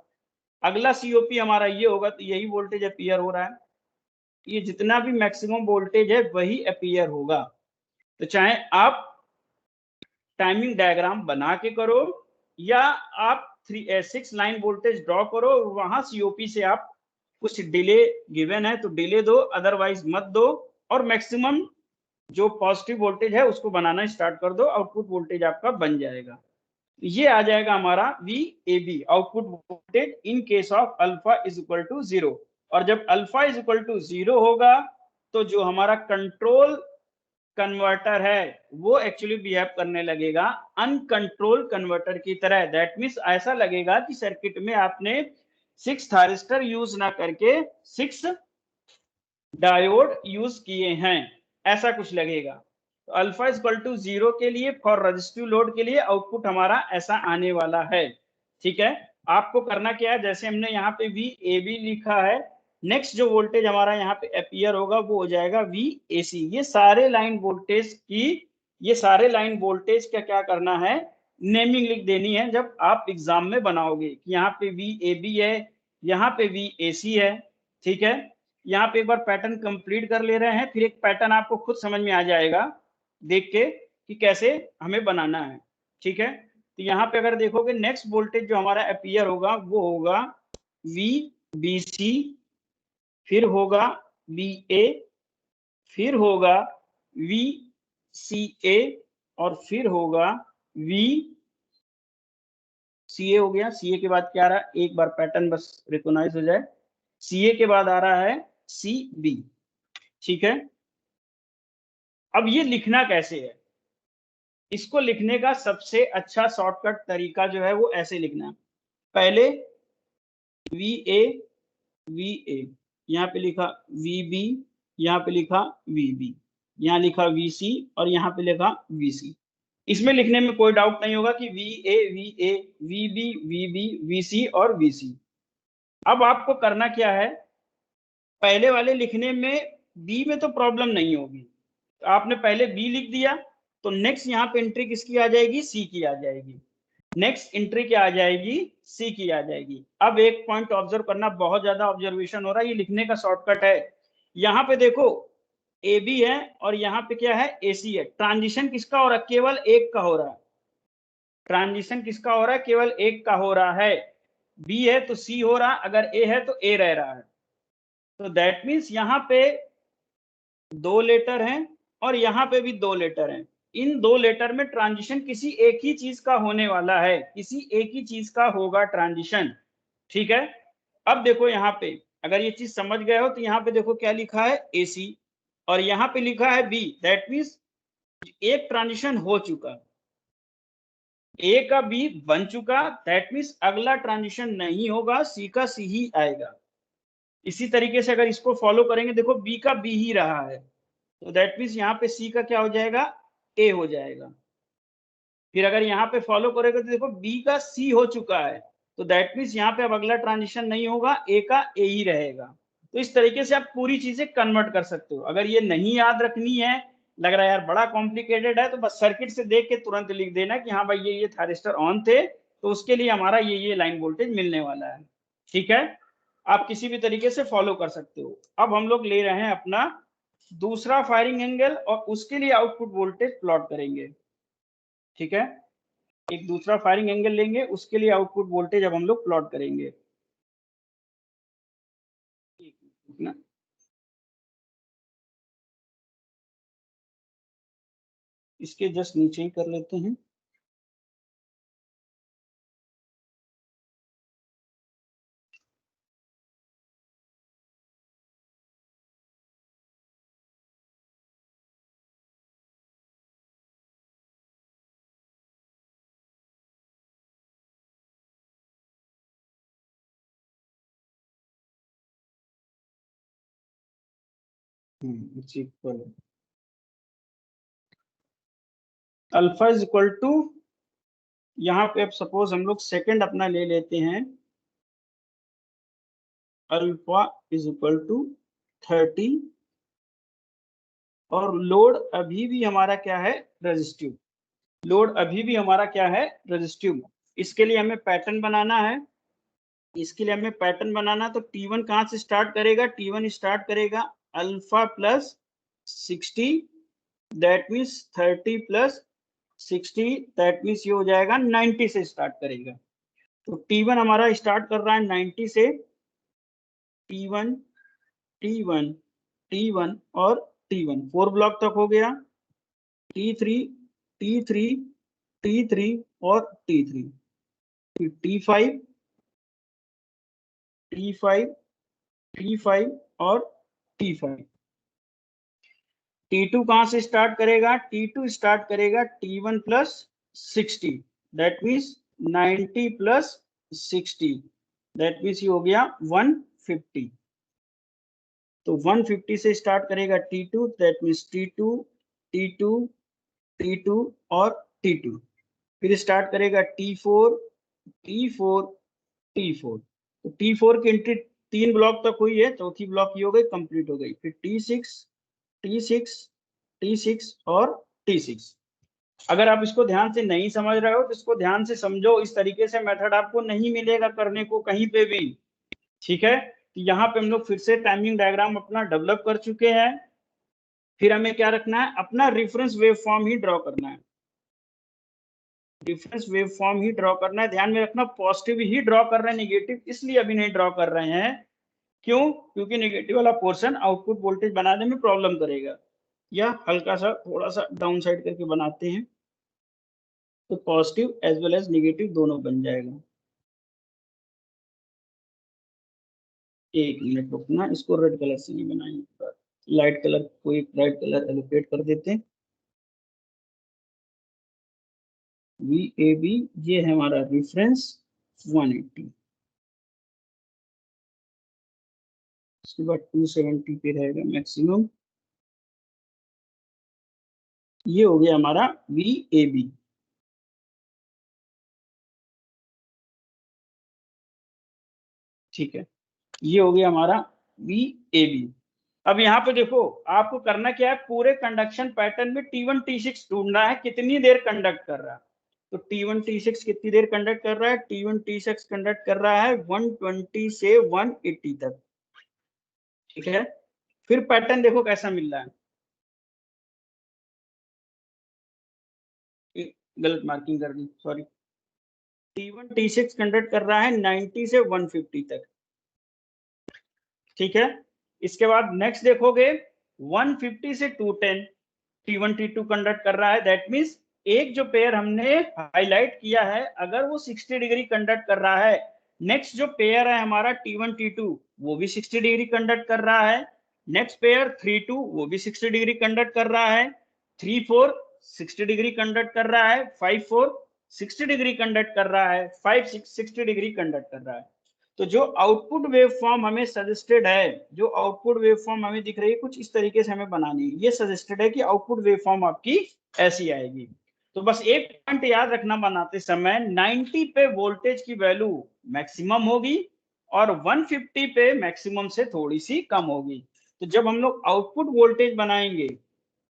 अगला COP हमारा ये होगा, तो यही वोल्टेज अपीयर हो रहा है, ये जितना भी मैक्सिमम वोल्टेज है वही अपीयर होगा। तो चाहे आप टाइमिंग डायग्राम बना के करो या आप 6 लाइन वोल्टेज ड्रॉ करो, वहां COP से आप कुछ डिले गिवन है तो डिले दो, अदरवाइज मत दो, और मैक्सिमम जो पॉजिटिव वोल्टेज है उसको बनाना स्टार्ट कर दो, आउटपुट वोल्टेज आपका बन जाएगा। ये आ जाएगा हमारा VAB, output voltage in case of alpha is equal to 0। और जब अल्फा इज इक्वल टू 0 होगा तो जो हमारा कंट्रोल कन्वर्टर है वो एक्चुअली बिहेव करने लगेगा अनकंट्रोल कन्वर्टर की तरह। दैट मीन्स ऐसा लगेगा कि सर्किट में आपने 6 थायरिस्टर यूज ना करके 6 डायोड यूज किए हैं, ऐसा कुछ लगेगा। तो अल्फा इज इक्वल टू 0 के लिए फॉर रजिस्टिव लोड के लिए आउटपुट हमारा ऐसा आने वाला है, ठीक है। आपको करना क्या है, जैसे हमने यहाँ पे VAB लिखा है, नेक्स्ट जो वोल्टेज हमारा यहाँ पे अपीयर होगा वो हो जाएगा VAC। ये सारे लाइन वोल्टेज की, ये सारे लाइन वोल्टेज का क्या करना है, नेमिंग लिख देनी है जब आप एग्जाम में बनाओगे कि यहाँ पे VAB है, यहाँ पे VAC है, ठीक है। यहाँ पे एक बार पैटर्न कंप्लीट कर ले रहे हैं, फिर एक पैटर्न आपको खुद समझ में आ जाएगा देख के कि कैसे हमें बनाना है, ठीक है। तो यहाँ पे अगर देखोगे नेक्स्ट वोल्टेज जो हमारा अपीयर होगा वो होगा VBC, फिर होगा VA, फिर होगा VCA, और फिर होगा VCA। हो गया, CA के बाद क्या आ रहा है, एक बार पैटर्न बस रिकॉग्नाइज हो जाए, CA के बाद आ रहा है CB, ठीक है। अब ये लिखना कैसे है, इसको लिखने का सबसे अच्छा शॉर्टकट तरीका जो है वो ऐसे लिखना है। पहले VA यहाँ पे लिखा VB, यहाँ पे लिखा VB, यहाँ लिखा VC और यहाँ पे लिखा VC। इसमें लिखने में कोई डाउट नहीं होगा कि VA VB VB VC और VC। अब आपको करना क्या है, पहले वाले लिखने में B में तो प्रॉब्लम नहीं होगी, तो आपने पहले B लिख दिया तो नेक्स्ट यहाँ पे एंट्री किसकी आ जाएगी, C की आ जाएगी, नेक्स्ट एंट्री क्या आ जाएगी, C की आ जाएगी। अब एक पॉइंट ऑब्जर्व करना, बहुत ज्यादा ऑब्जर्वेशन हो रहा है, ये लिखने का शॉर्टकट है। यहाँ पे देखो AB है और यहाँ पे क्या है, AC है। ट्रांजिशन किसका हो रहा है, केवल एक का हो रहा है, ट्रांजिशन किसका हो रहा है, केवल एक का हो रहा है। B है तो C हो रहा है, अगर A है तो A रह रहा है। तो दैट मीन्स यहाँ पे 2 लेटर हैं और यहाँ पे भी 2 लेटर हैं। इन 2 लेटर में ट्रांजिशन किसी एक ही चीज का होने वाला है, किसी एक ही चीज का होगा ट्रांजिशन, ठीक है। अब देखो यहाँ पे अगर ये चीज समझ गए हो तो यहाँ पे देखो क्या लिखा है AC और यहाँ पे लिखा है B, दैट मीन्स एक ट्रांजिशन हो चुका, A का B बन चुका, दैट मीन्स अगला ट्रांजिशन नहीं होगा, C का C ही आएगा। इसी तरीके से अगर इसको फॉलो करेंगे, देखो B का B ही रहा है, तो दैट मीन्स यहाँ पे C का क्या हो जाएगा, A हो जाएगा। फिर अगर यहाँ पे फॉलो करेंगे तो देखो B का C हो चुका है, तो दैट मीन्स यहाँ पे अब अगला ट्रांजिशन नहीं होगा, A का A ही रहेगा। तो इस तरीके से आप पूरी चीजें कन्वर्ट कर सकते हो। अगर ये नहीं याद रखनी है, लग रहा है यार बड़ा कॉम्प्लिकेटेड है, तो बस सर्किट से देख के तुरंत लिख देना कि हाँ भाई ये थायरिस्टर ऑन थे, तो उसके लिए हमारा ये लाइन वोल्टेज मिलने वाला है। ठीक है, आप किसी भी तरीके से फॉलो कर सकते हो। अब हम लोग ले रहे हैं अपना दूसरा फायरिंग एंगल और उसके लिए आउटपुट वोल्टेज प्लॉट करेंगे। ठीक है, एक दूसरा फायरिंग एंगल लेंगे, उसके लिए आउटपुट वोल्टेज अब हम लोग प्लॉट करेंगे ना। इसके जस्ट नीचे ही कर लेते हैं। अल्फा इज इक्वल टू, यहाँ पे अब सपोज हम लोग सेकंड अपना ले लेते हैं, अल्फा इज इक्वल टू 30 और लोड अभी भी हमारा क्या है, रेजिस्टिव। लोड अभी भी हमारा क्या है, रेजिस्टिव। इसके लिए हमें पैटर्न बनाना है, तो T1 कहाँ से स्टार्ट करेगा, T1 स्टार्ट करेगा alpha plus 60, that means 30 plus 60, that means ये हो जाएगा 90 से स्टार्ट करेगा। तो T1 हमारा स्टार्ट कर रहा है 90 से, T1 T1 T1 और T1 4 ब्लॉक तक हो गया, T3 T3 T3 और T3, फिर T5 T5 T5 और T5। T2 कहां से स्टार्ट करेगा, T2 स्टार्ट करेगा T1 plus 60, that means 90 plus 60, that means ये हो गया 150। तो 150 से स्टार्ट करेगा T2, that means T2 T2 T2 और T2, फिर स्टार्ट करेगा T4 T4 T4। तो T4 की एंट्री 3 ब्लॉक तक हुई है, चौथी ब्लॉक ये हो गई, कंप्लीट हो गई। फिर T6 T6 T6 और T6। अगर आप इसको ध्यान से नहीं समझ रहे हो तो इसको ध्यान से समझो, इस तरीके से मेथड आपको नहीं मिलेगा करने को कहीं पे भी। ठीक है, तो यहाँ पे हम लोग फिर से टाइमिंग डायग्राम अपना डेवलप कर चुके हैं। फिर हमें क्या रखना है, अपना रेफरेंस वेव फॉर्म ही ड्रॉ करना है, रेफरेंस वेव फॉर्म ही ड्रॉ करना है। ध्यान में रखना पॉजिटिव ही ड्रॉ कर रहे हैं, नेगेटिव इसलिए अभी नहीं ड्रॉ कर रहे हैं, क्यों, क्योंकि नेगेटिव वाला पोर्शन आउटपुट वोल्टेज बनाने में प्रॉब्लम करेगा। या हल्का सा थोड़ा सा डाउन साइड करके बनाते हैं, तो positive as well as negative दोनों बन जाएगा। एक मिनट रुकना, इसको रेड कलर से नहीं बनाएंगे, लाइट कलर, कोई लाइट कलर एलोकेट कर देते हैं। VAB ये है हमारा रेफरेंस 180, उसके बाद 270 पे रहेगा मैक्सिमम, ये हो गया हमारा VAB। ठीक है, ये हो गया हमारा VAB। अब यहाँ पे देखो आपको करना क्या है, पूरे कंडक्शन पैटर्न में T1 T6 ढूंढना है, कितनी देर कंडक्ट कर रहा है। तो T1 T6 कितनी देर कंडक्ट कर रहा है, T1 T6 कंडक्ट कर रहा है 120 से 180 तक। ठीक है, फिर पैटर्न देखो कैसा मिल रहा है, गलत मार्किंग कर दी, सॉरी। T1 T6 कंडक्ट कर रहा है 90 से 150 तक। ठीक है, इसके बाद नेक्स्ट देखोगे 150 से 210 T1 T2 कंडक्ट कर रहा है, दैट मींस एक जो पेयर हमने हाईलाइट किया है, अगर वो 60 डिग्री कंडक्ट कर रहा है नेक्स्ट जो पेयर है हमारा T1 T2 वो भी 60 डिग्री कंडक्ट कर रहा है। नेक्स्ट पेयर 3-2 वो भी 60 डिग्री कंडक्ट कर रहा है। 3-4 60 डिग्री कंडक्ट कर रहा है। 5-4 60 डिग्री कंडक्ट कर रहा है। 5-6 60 डिग्री कंडक्ट कर रहा है। तो जो आउटपुट वेव फॉर्म हमें सजेस्टेड है, जो आउटपुट वेव फॉर्म हमें दिख रही है कुछ इस तरीके से हमें बनानी है। ये सजेस्टेड है कि आउटपुट वेव फॉर्म आपकी ऐसी आएगी। तो बस एक पॉइंट याद रखना बनाते समय, 90 पे वोल्टेज की वैल्यू मैक्सिमम होगी और 150 पे मैक्सिमम से थोड़ी सी कम होगी। तो जब हम लोग आउटपुट वोल्टेज बनाएंगे,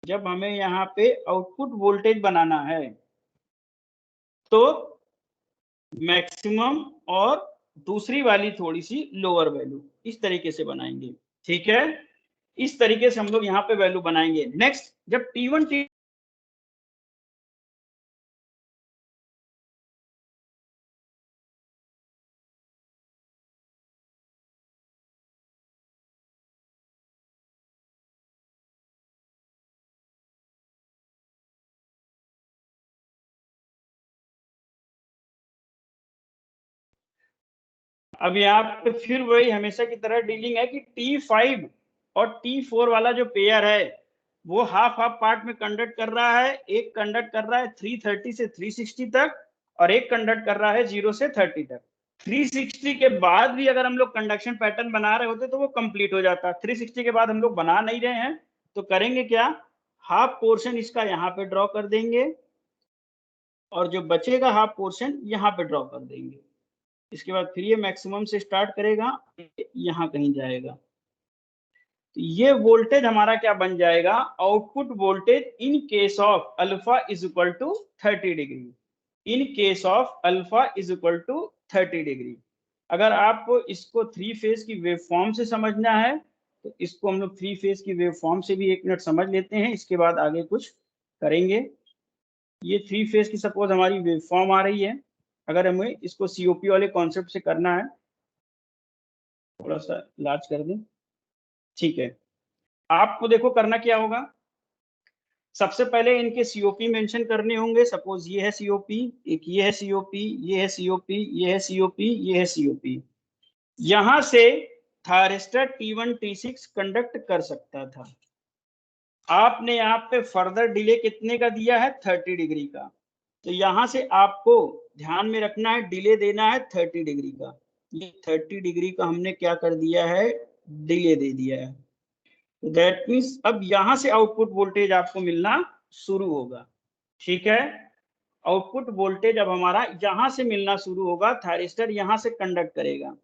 जब हमें यहाँ पे आउटपुट वोल्टेज बनाना है तो मैक्सिमम और दूसरी वाली थोड़ी सी लोअर वैल्यू इस तरीके से बनाएंगे। ठीक है, इस तरीके से हम लोग यहाँ पे वैल्यू बनाएंगे। नेक्स्ट जब T1 अब यहाँ पे फिर वही हमेशा की तरह डीलिंग है कि T5 और T4 वाला जो पेयर है वो हाफ हाफ पार्ट में कंडक्ट कर रहा है। एक कंडक्ट कर रहा है 330 से 360 तक और एक कंडक्ट कर रहा है 0 से 30 तक। 360 के बाद भी अगर हम लोग कंडक्शन पैटर्न बना रहे होते तो वो कंप्लीट हो जाता। 360 के बाद हम लोग बना नहीं रहे हैं तो करेंगे क्या, हाफ पोर्शन इसका यहाँ पे ड्रॉ कर देंगे और जो बचेगा हाफ पोर्शन यहाँ पे ड्रॉ कर देंगे। इसके बाद फिर ये मैक्सिमम से स्टार्ट करेगा, यहाँ कहीं जाएगा। तो ये वोल्टेज हमारा क्या बन जाएगा, output voltage in case of alpha is equal to 30 degree. In case of alpha is equal to 30 degree. अगर आपको इसको थ्री फेज की वेव फॉर्म से समझना है तो इसको हम लोग थ्री फेज की वेव फॉर्म से भी 1 मिनट समझ लेते हैं, इसके बाद आगे कुछ करेंगे। ये थ्री फेज की सपोज हमारी वेव फॉर्म आ रही है। अगर हमें इसको सीओपी वाले कॉन्सेप्ट से करना है, थोड़ा सा लार्ज कर दें, ठीक है। आपको देखो करना क्या होगा, सबसे पहले इनके सीओपी मेंशन करने होंगे। सपोज ये है सीओपी, एक ये है सीओपी, ये है सीओपी, ये है सीओपी, ये है सीओपी। यहां से थायरिस्टर T1 T6 कंडक्ट कर सकता था। आपने यहाँ पे फर्दर डिले कितने का दिया है, 30 डिग्री का। तो यहां से आपको ध्यान में रखना है डिले देना है 30 डिग्री का। ये 30 डिग्री का हमने क्या कर दिया है, डिले दे दिया है। दैट मीन्स अब यहां से आउटपुट वोल्टेज आपको मिलना शुरू होगा। ठीक है, आउटपुट वोल्टेज अब हमारा यहां से मिलना शुरू होगा। थायरिस्टर यहां से कंडक्ट करेगा,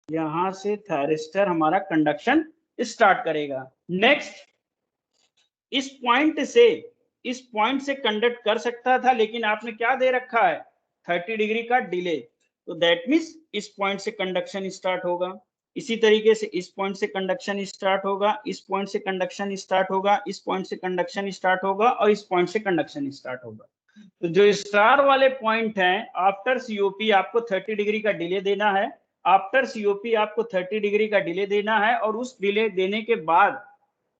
यहां से थायरिस्टर हमारा कंडक्शन स्टार्ट करेगा। नेक्स्ट इस पॉइंट से कंडक्ट कर सकता था, लेकिन आपने क्या दे रखा है, 30 डिग्री का डिले। तो दैट मीन्स इस पॉइंट से कंडक्शन स्टार्ट होगा। इसी तरीके से इस पॉइंट से कंडक्शन स्टार्ट होगा, इस पॉइंट से कंडक्शन स्टार्ट होगा, इस पॉइंट से कंडक्शन स्टार्ट होगा और इस पॉइंट से कंडक्शन स्टार्ट होगा। तो जो स्टार वाले पॉइंट हैं, आफ्टर सीओपी आपको 30 डिग्री का डिले देना है। आफ्टर सीओपी आपको 30 डिग्री का डिले देना है और उस डिले देने के बाद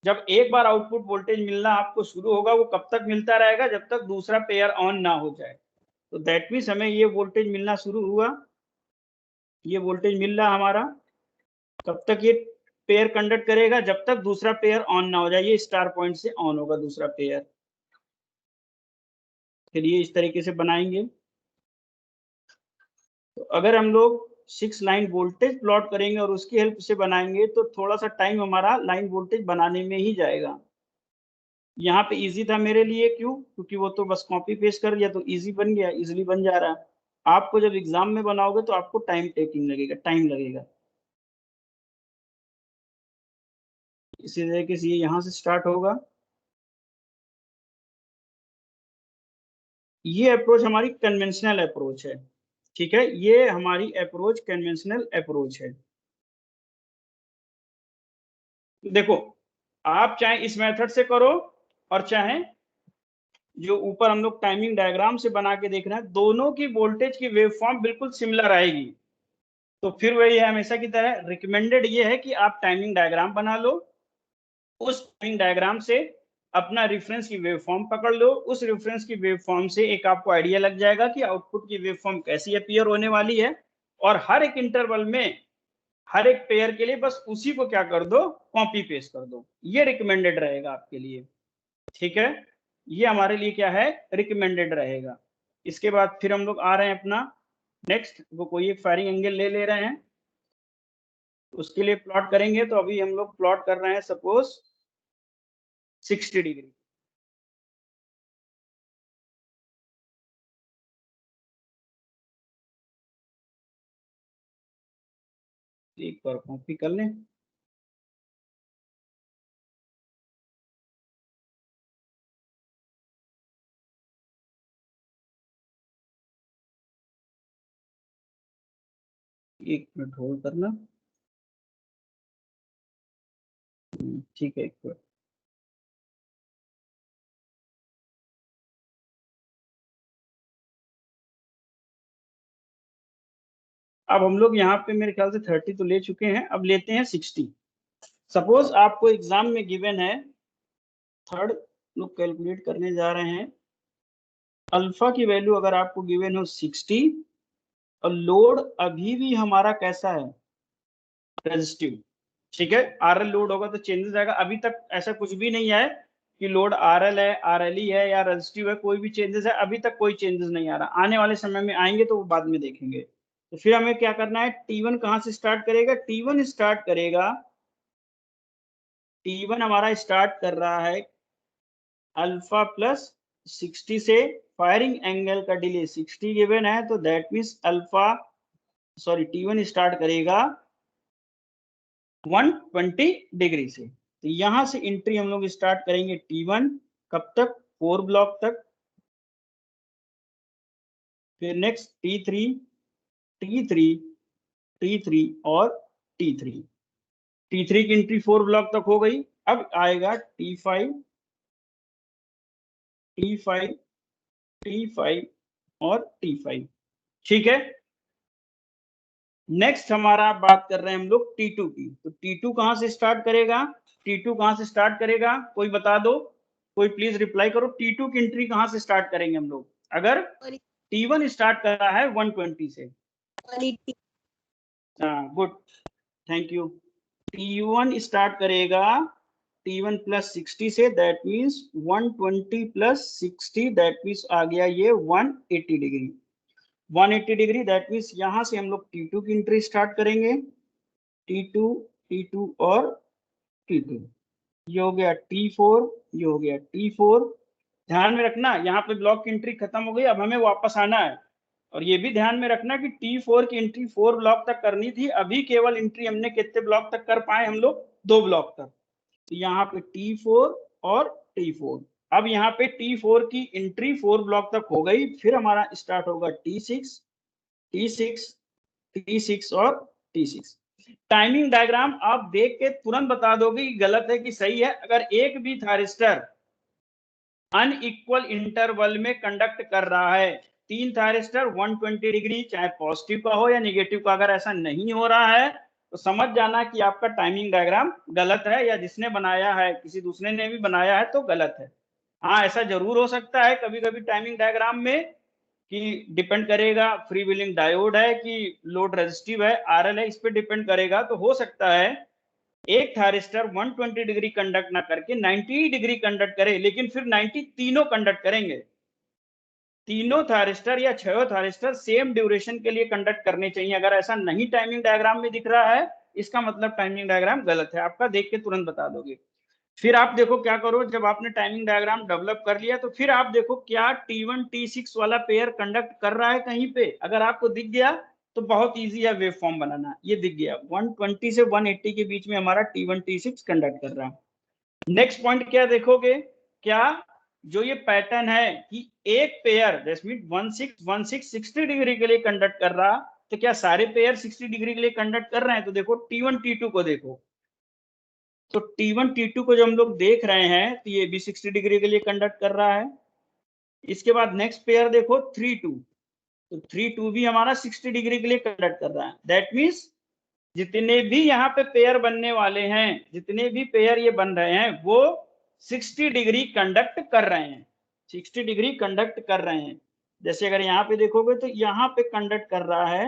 जब एक बार आउटपुट वोल्टेज मिलना आपको शुरू होगा, वो कब तक मिलता रहेगा, जब तक दूसरा पेयर ऑन ना हो जाए। तो दैट मीन्स हमें ये वोल्टेज मिलना शुरू हुआ, ये वोल्टेज मिल रहा हमारा। कब तक ये पेयर कंडक्ट करेगा, जब तक दूसरा पेयर ऑन ना हो जाए। ये स्टार पॉइंट से ऑन होगा दूसरा पेयर। फिर ये इस तरीके से बनाएंगे। तो अगर हम लोग 6 लाइन वोल्टेज प्लॉट करेंगे और उसकी हेल्प से बनाएंगे तो थोड़ा सा टाइम हमारा लाइन वोल्टेज बनाने में ही जाएगा। यहाँ पे इजी था मेरे लिए, क्यों, क्योंकि वो तो बस कॉपी पेस्ट कर दिया तो इजी बन गया, इजीली बन जा रहा है। आपको जब एग्जाम में बनाओगे तो आपको टाइम लगेगा। इसी तरीके से ये यहाँ से स्टार्ट होगा। ये अप्रोच हमारी कन्वेंशनल अप्रोच है। ठीक है, ये हमारी अप्रोच कन्वेंशनल अप्रोच है। देखो, आप चाहे इस मेथड से करो और चाहे जो ऊपर हम लोग टाइमिंग डायग्राम से बना के देख रहे हैं, दोनों की वोल्टेज की वेव फॉर्म बिल्कुल सिमिलर आएगी। तो फिर वही है, हमेशा की तरह रिकमेंडेड ये है कि आप टाइमिंग डायग्राम बना लो। उस टाइमिंग डायग्राम से अपना रेफरेंस की वेव फॉर्म पकड़ लो, उस रेफरेंस की वेव फॉर्म से एक आपको आइडिया लग जाएगा कि आउटपुट की वेव फॉर्म कैसी अपीयर होने वाली है, और हर एक इंटरवल में हर एक पेयर के लिए बस उसी को क्या कर दो, कॉपी पेस्ट कर दो। ये रिकमेंडेड रहेगा आपके लिए, ठीक है। ये हमारे लिए क्या है, रिकमेंडेड रहेगा। इसके बाद फिर हम लोग आ रहे हैं अपना नेक्स्ट, वो कोई एक फायरिंग एंगल ले रहे हैं, उसके लिए प्लॉट करेंगे। तो अभी हम लोग प्लॉट कर रहे हैं सपोज 60 डिग्री। एक बार कॉपी कर लें। एक मिनट होल्ड करना, ठीक है, एक मिनट। अब हम लोग यहाँ पे मेरे ख्याल से 30 तो ले चुके हैं, अब लेते हैं 60। सपोज आपको एग्जाम में गिवन है, थर्ड लोग कैलकुलेट करने जा रहे हैं, अल्फा की वैल्यू अगर आपको गिवन हो 60 और लोड अभी भी हमारा कैसा है, रेजिस्टिव, ठीक है। आरएल लोड होगा तो चेंजेस आएगा, अभी तक ऐसा कुछ भी नहीं है कि लोड आरएल है, आरएलई है या रेजिस्टिव है, कोई भी चेंजेस है अभी तक, कोई चेंजेस नहीं आ रहा। आने वाले समय में आएंगे तो वो बाद में देखेंगे। तो फिर हमें क्या करना है, T1 कहां से स्टार्ट करेगा, T1 स्टार्ट करेगा, T1 हमारा स्टार्ट कर रहा है अल्फा प्लस 60 से। फायरिंग एंगल का डिले 60 गिवन है, तो that means alpha sorry T1 start करेगा 120 डिग्री से। तो यहां से एंट्री हम लोग स्टार्ट करेंगे T1, कब तक, 4 ब्लॉक तक। फिर नेक्स्ट T3, T3, T3 और T3। T3 की एंट्री 4 ब्लॉक तक हो गई। अब आएगा T5, T5, T5 और T5, ठीक है। नेक्स्ट हमारा बात कर रहे हैं हम लोग T2 की। तो T2 कहां से स्टार्ट करेगा, T2 कहां से स्टार्ट करेगा, कोई बता दो, कोई प्लीज रिप्लाई करो। T2 की एंट्री कहां से स्टार्ट करेंगे हम लोग, अगर T1 स्टार्ट कर रहा है 120 से। Good, thank you. T1 start करेगा T1 प्लस 60 से, that means 120 plus 60, that means आ गया ये 180 डिग्री। 180 डिग्री, दैट मीन्स यहां से हम लोग T2 की एंट्री स्टार्ट करेंगे। T2, T2 और T2, ये हो गया T4, ये हो गया T4। ध्यान में रखना यहाँ पे ब्लॉक की एंट्री खत्म हो गई, अब हमें वापस आना है। और ये भी ध्यान में रखना कि T4 की एंट्री 4 ब्लॉक तक करनी थी, अभी केवल एंट्री हमने कितने ब्लॉक तक कर पाए हम लोग, 2 ब्लॉक तक। तो यहाँ पे T4 और T4। अब यहाँ पे T4 की एंट्री 4 ब्लॉक तक हो गई, फिर हमारा स्टार्ट होगा T6, T6, T6 और T6। टाइमिंग डायग्राम आप देख के तुरंत बता दोगे कि गलत है कि सही है। अगर एक भी थायरिस्टर अनइक्वल इंटरवल में कंडक्ट कर रहा है, 3 थायरिस्टर 120 डिग्री, चाहे पॉजिटिव का हो या नेगेटिव का, अगर ऐसा नहीं हो रहा है तो समझ जाना कि आपका टाइमिंग डायग्राम गलत है, या जिसने बनाया है किसी दूसरे ने भी बनाया है तो गलत है। हाँ, ऐसा जरूर हो सकता है कभी कभी टाइमिंग डायग्राम में कि डिपेंड करेगा, फ्री व्हीलिंग डायोड है कि लोड रेजिस्टिव है, आरएल है, इस पे डिपेंड करेगा। तो हो सकता है एक थायरिस्टर 120 डिग्री कंडक्ट ना करके 90 डिग्री कंडक्ट करे, लेकिन फिर 90 तीनों कंडक्ट करेंगे। तीनों थायरिस्टर या 6 थायरिस्टर सेम ड्यूरेशन के लिए कंडक्ट करने चाहिए। अगर ऐसा नहीं टाइमिंग डायग्राम में दिख रहा है, इसका मतलब टाइमिंग डायग्राम गलत है आपका, देख के तुरंत बता दोगे। फिर आप देखो क्या करो, जब आपने टाइमिंग डायग्राम डेवलप कर लिया तो फिर आप देखो क्या T1 T6 वाला पेयर कंडक्ट कर रहा है कहीं पे। अगर आपको दिख गया तो बहुत इजी है वेव फॉर्म बनाना। ये दिख गया 120 से 180 के बीच में हमारा T1 T6 कंडक्ट कर रहा है। नेक्स्ट पॉइंट क्या देखोगे, क्या जो ये पैटर्न है कि एक पेयर दैट मींस 16 60 डिग्री के लिए कंडक्ट कर रहा, तो क्या सारे पेयर 60 डिग्री के लिए कंडक्ट कर रहे हैं। तो देखो T1 T2 को देखो, तो T1 T2 को जो हम लोग देख रहे हैं तो ये भी 60 डिग्री के लिए कंडक्ट कर रहा है। इसके बाद नेक्स्ट पेयर देखो 3-2, तो 3-2 भी हमारा 60 डिग्री के लिए कंडक्ट कर रहा है। दैट मींस जितने भी यहाँ पे पेयर बनने वाले हैं, जितने भी पेयर ये बन रहे हैं वो 60 डिग्री कंडक्ट कर रहे हैं, 60 डिग्री कंडक्ट कर रहे हैं। जैसे अगर यहाँ पे देखोगे तो यहाँ पे कंडक्ट कर रहा है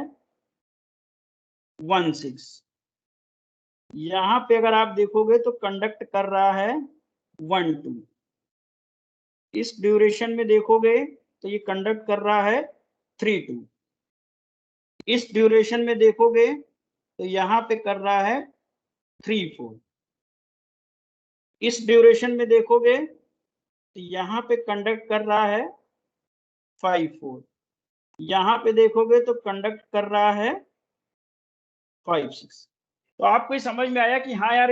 16, यहाँ पे अगर आप देखोगे तो कंडक्ट कर रहा है 12, इस ड्यूरेशन में देखोगे तो ये कंडक्ट कर रहा है 32, इस ड्यूरेशन में देखोगे तो यहाँ पे कर रहा है 34, इस ड्यूरेशन में देखोगे तो यहाँ पे कंडक्ट कर रहा है 54, यहाँ पे देखोगे तो कंडक्ट कर रहा है 56। तो आपको समझ में आया कि हाँ यार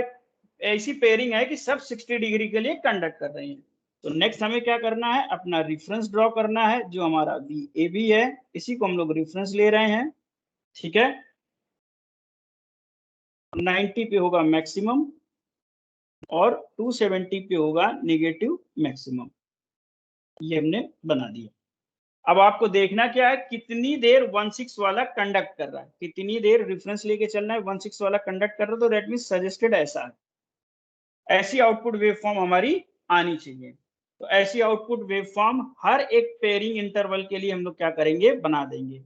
ऐसी पेयरिंग है कि सब 60 डिग्री के लिए कंडक्ट कर रहे हैं। तो नेक्स्ट हमें क्या करना है, अपना रेफरेंस ड्रॉ करना है जो हमारा VAB है, इसी को हम लोग रेफरेंस ले रहे हैं। ठीक है, 90 पे होगा मैक्सिमम और 270 पे होगा नेगेटिव मैक्सिमम, ये हमने बना दिया। अब आपको देखना क्या है, कितनी देर 16 वाला कंडक्ट कर रहा है, कितनी देर रेफरेंस लेके चलना है। 16 वाला कंडक्ट कर रहा है तो दैट मींस सजेस्टेड ऐसा है, ऐसी आउटपुट वेवफॉर्म हमारी आनी चाहिए। तो ऐसी आउटपुट वेवफॉर्म हर एक पेयरिंग इंटरवल के लिए हम लोग क्या करेंगे, बना देंगे।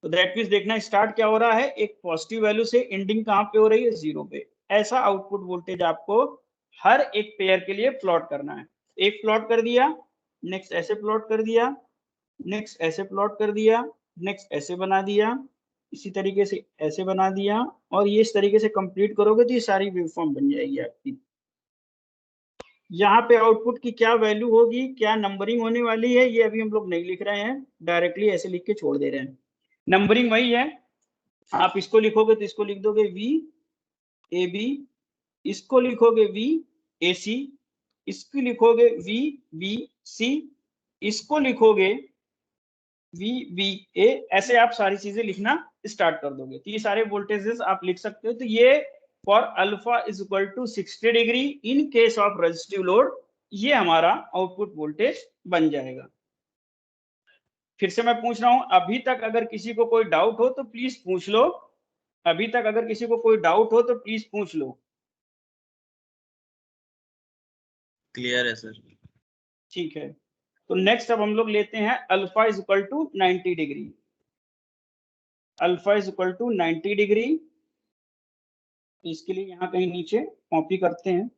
तो दैट मींस देखना स्टार्ट क्या हो रहा है, एक पॉजिटिव वैल्यू से एंडिंग कहाँ पे हो रही है, 0 पे। ऐसा आउटपुट वोल्टेज आपको हर एक पेयर के लिए प्लॉट करना है। एक प्लॉट कर दिया, नेक्स्ट ऐसे प्लॉट कर दिया, नेक्स्ट ऐसे प्लॉट कर दिया, नेक्स्ट ऐसे बना दिया, इसी तरीके से ऐसे बना दिया, और ये इस तरीके से कंप्लीट करोगे तो ये सारी वेवफॉर्म बन जाएगी आपकी। यहाँ पे आउटपुट की क्या वैल्यू होगी, क्या नंबरिंग होने वाली है, ये अभी हम लोग नहीं लिख रहे हैं, डायरेक्टली ऐसे लिख के छोड़ दे रहे हैं। नंबरिंग वही है, आप इसको लिखोगे तो इसको लिख दोगे VAB, इसको लिखोगे VAC, इसको लिखोगे VBC, इसको लिखोगे VBA, ऐसे आप सारी चीजें लिखना स्टार्ट कर दोगे तो ये सारे वोल्टेजेस आप लिख सकते हो। तो ये for alpha is equal to 60 degree in case of resistive load, ये हमारा आउटपुट वोल्टेज बन जाएगा। फिर से मैं पूछ रहा हूं, अभी तक अगर किसी को कोई डाउट हो तो प्लीज पूछ लो, अभी तक अगर किसी को कोई डाउट हो तो प्लीज पूछ लो। क्लियर है सर। ठीक है, तो नेक्स्ट अब हम लोग लेते हैं alpha is equal to 90 degree, alpha is equal to 90 degree. इसके लिए यहाँ कहीं नीचे कॉपी करते हैं।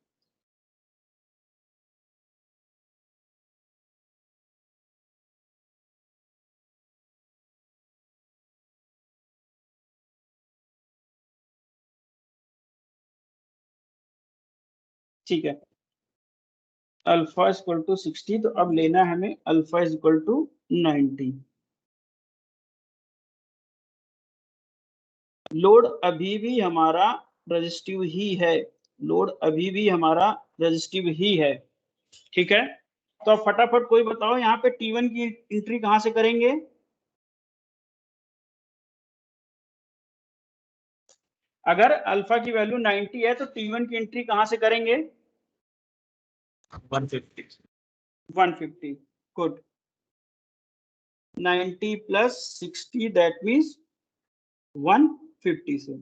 ठीक है, अल्फा इज इक्वल टू 60, तो अब लेना है हमें alpha is equal to 90। Load अभी भी हमारा रेजिस्टिव ही है, लोड अभी भी हमारा रेजिस्टिव ही है। ठीक है, तो अब फटाफट कोई बताओ यहाँ पे T1 की एंट्री कहाँ से करेंगे। अगर अल्फा की वैल्यू 90 है तो T1 की एंट्री कहाँ से करेंगे, 150। 150, गुड। 90 प्लस 60 दैट मीन्स 150 से।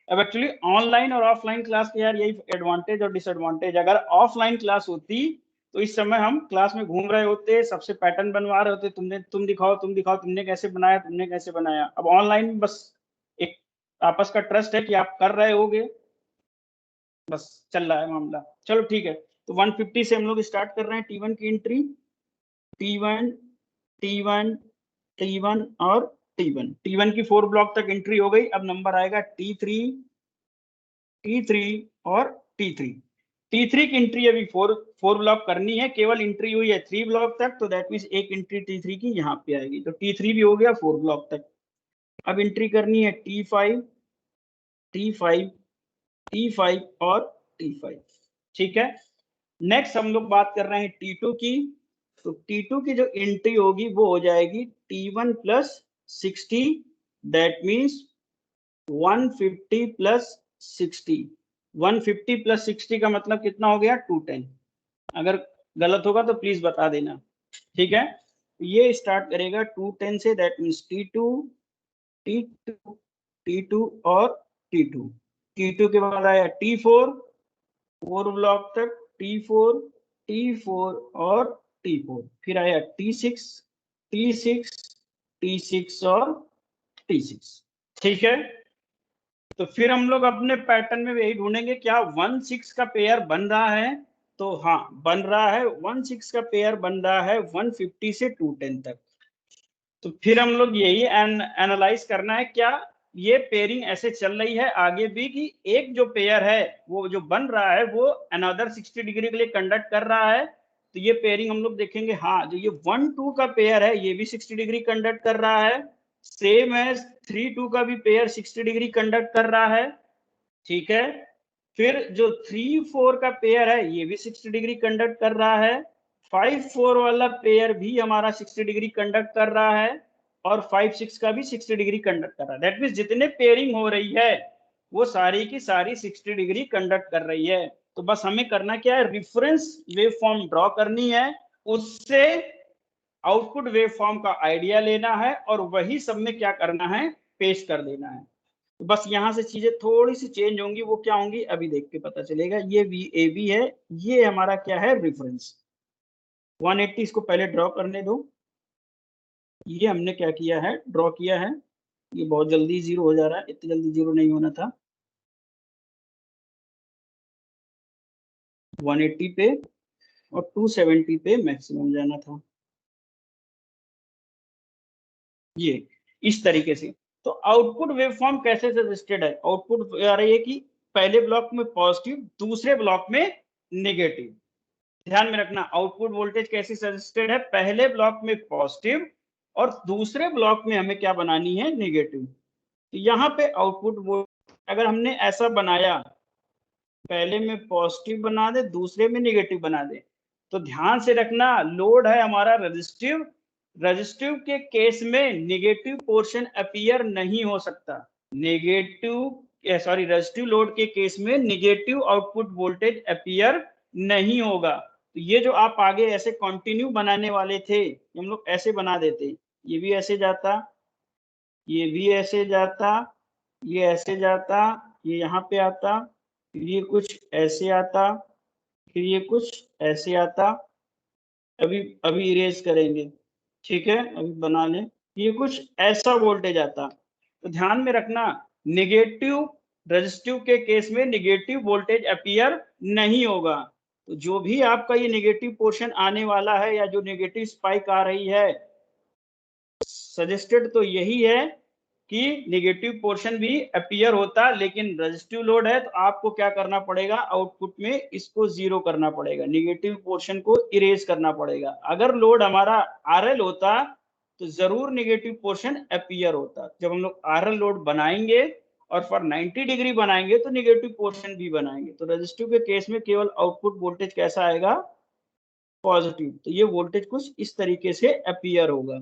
अब एक्चुअली ऑनलाइन और ऑफलाइन क्लास के यार यही एडवांटेज और डिसएडवांटेज, अगर ऑफलाइन क्लास होती तो इस समय हम क्लास में घूम रहे होते, सबसे पैटर्न बनवा रहे होते, तुम दिखाओ तुम दिखाओ, तुमने कैसे बनाया तुमने कैसे बनाया। अब ऑनलाइन बस एक आपस का ट्रस्ट है कि आप कर रहे होगे, बस चल रहा है मामला। चलो ठीक है, तो 150 से हम लोग स्टार्ट कर रहे हैं T1 की एंट्री, T1 T1 T1 और T1 की 4 ब्लॉक तक एंट्री हो गई। अब नंबर आएगा T3 और T3 की एंट्री अभी 4 ब्लॉक करनी है, केवल एंट्री हुई है 3 ब्लॉक तक, तो दैट मींस एक एंट्री T3 की यहाँ पे आएगी, तो T3 भी हो गया 4 ब्लॉक तक। अब एंट्री करनी है T5 और T5। ठीक है, नेक्स्ट हम लोग बात कर रहे हैं T2 की, तो T2 की जो एंट्री होगी वो हो जाएगी T1 plus 60, that means 150 plus 60। 150 plus 60 का मतलब कितना हो गया, 210। अगर गलत होगा तो प्लीज बता देना। ठीक है, ये स्टार्ट करेगा 210 से, दैट मीन्स T2 और T2 के बाद आया T4 4 ब्लॉक तक, T4 T4 और T4, फिर आया T6, T6, T6 और T6। ठीक है, तो फिर हम लोग अपने पैटर्न में यही ढूंढेंगे क्या 1-6 का पेयर बन रहा है। तो हाँ बन रहा है, 1-6 का पेयर बन रहा है 150 से 210 तक। तो फिर हम लोग यही एनालाइज करना है क्या ये पेयरिंग ऐसे चल रही है आगे भी, कि एक जो पेयर है वो जो बन रहा है वो अनदर 60 डिग्री के लिए कंडक्ट कर रहा है। तो ये पेयरिंग हम लोग देखेंगे, हाँ जो ये 1-2 का पेयर है ये भी 60 डिग्री कंडक्ट कर रहा है, सेम है 3-2 का भी पेयर 60 डिग्री कंडक्ट कर रहा है। ठीक है, फिर जो 3-4 का पेयर है ये भी 60 डिग्री कंडक्ट कर रहा है, 5-4 वाला पेयर भी हमारा 60 डिग्री कंडक्ट कर रहा है, और 5-6 का भी 60 डिग्री कंडक्ट कर रहा है। दैट मीन्स जितने पेयरिंग हो रही है वो सारी की सारी 60 डिग्री कंडक्ट कर रही है। तो बस हमें करना क्या है, रेफरेंस वेव फॉर्म ड्रॉ करनी है, उससे आउटपुट वेव फॉर्म का आइडिया लेना है और वही सब में क्या करना है, पेश कर देना है। तो बस यहाँ से चीजें थोड़ी सी चेंज होंगी, वो क्या होंगी अभी देख के पता चलेगा। ये VAB है, ये हमारा क्या है, रेफरेंस 180। इसको पहले ड्रॉ करने दो, ये हमने क्या किया है, ड्रॉ किया है। ये बहुत जल्दी जीरो हो जा रहा है, इतनी जल्दी जीरो नहीं होना था। 180 पे और 270 पे मैक्सिमम जाना था, ये इस तरीके से। तो आउटपुट वेवफॉर्म कैसे सजेस्टेड है, आउटपुट आ रही है कि पहले ब्लॉक में पॉजिटिव, दूसरे ब्लॉक में नेगेटिव। ध्यान में रखना आउटपुट वोल्टेज कैसे सजेस्टेड है, पहले ब्लॉक में पॉजिटिव और दूसरे ब्लॉक में हमें क्या बनानी है, नेगेटिव। तो यहाँ पे आउटपुट वोल्टेज अगर हमने ऐसा बनाया, पहले में पॉजिटिव बना दे दूसरे में नेगेटिव बना दे, तो ध्यान से रखना लोड है हमारा रजिस्टिव, रजिस्टिव के केस में नेगेटिव पोर्शन अपीयर नहीं हो सकता। रजिस्टिव लोड के केस में नेगेटिव आउटपुट वोल्टेज अपीयर नहीं होगा। तो ये जो आप आगे ऐसे कंटिन्यू बनाने वाले थे, हम लोग ऐसे बना देते, ये भी ऐसे जाता, ये भी ऐसे जाता, ये ऐसे जाता, ये यहाँ पे आता, फिर ये कुछ ऐसे आता, फिर ये कुछ ऐसे आता। अभी अभी इरेज करेंगे, ठीक है, अभी बना लें। ये कुछ ऐसा वोल्टेज आता। तो ध्यान में रखना नेगेटिव रेजिस्टिव के केस में नेगेटिव वोल्टेज अपीयर नहीं होगा। तो जो भी आपका ये नेगेटिव पोर्शन आने वाला है या जो नेगेटिव स्पाइक आ रही है, सजेस्टेड तो यही है कि नेगेटिव पोर्शन भी अपीयर होता, लेकिन रेजिस्टिव लोड है तो आपको क्या करना पड़ेगा, आउटपुट में इसको जीरो करना पड़ेगा, नेगेटिव पोर्शन को इरेज करना पड़ेगा। अगर लोड हमारा RL होता तो जरूर नेगेटिव पोर्शन अपीयर होता। जब हम लोग RL लोड बनाएंगे और फॉर 90 डिग्री बनाएंगे तो नेगेटिव पोर्शन भी बनाएंगे। तो रेजिस्टिव के केस में केवल आउटपुट वोल्टेज कैसा आएगा, पॉजिटिव। तो ये वोल्टेज कुछ इस तरीके से अपीयर होगा।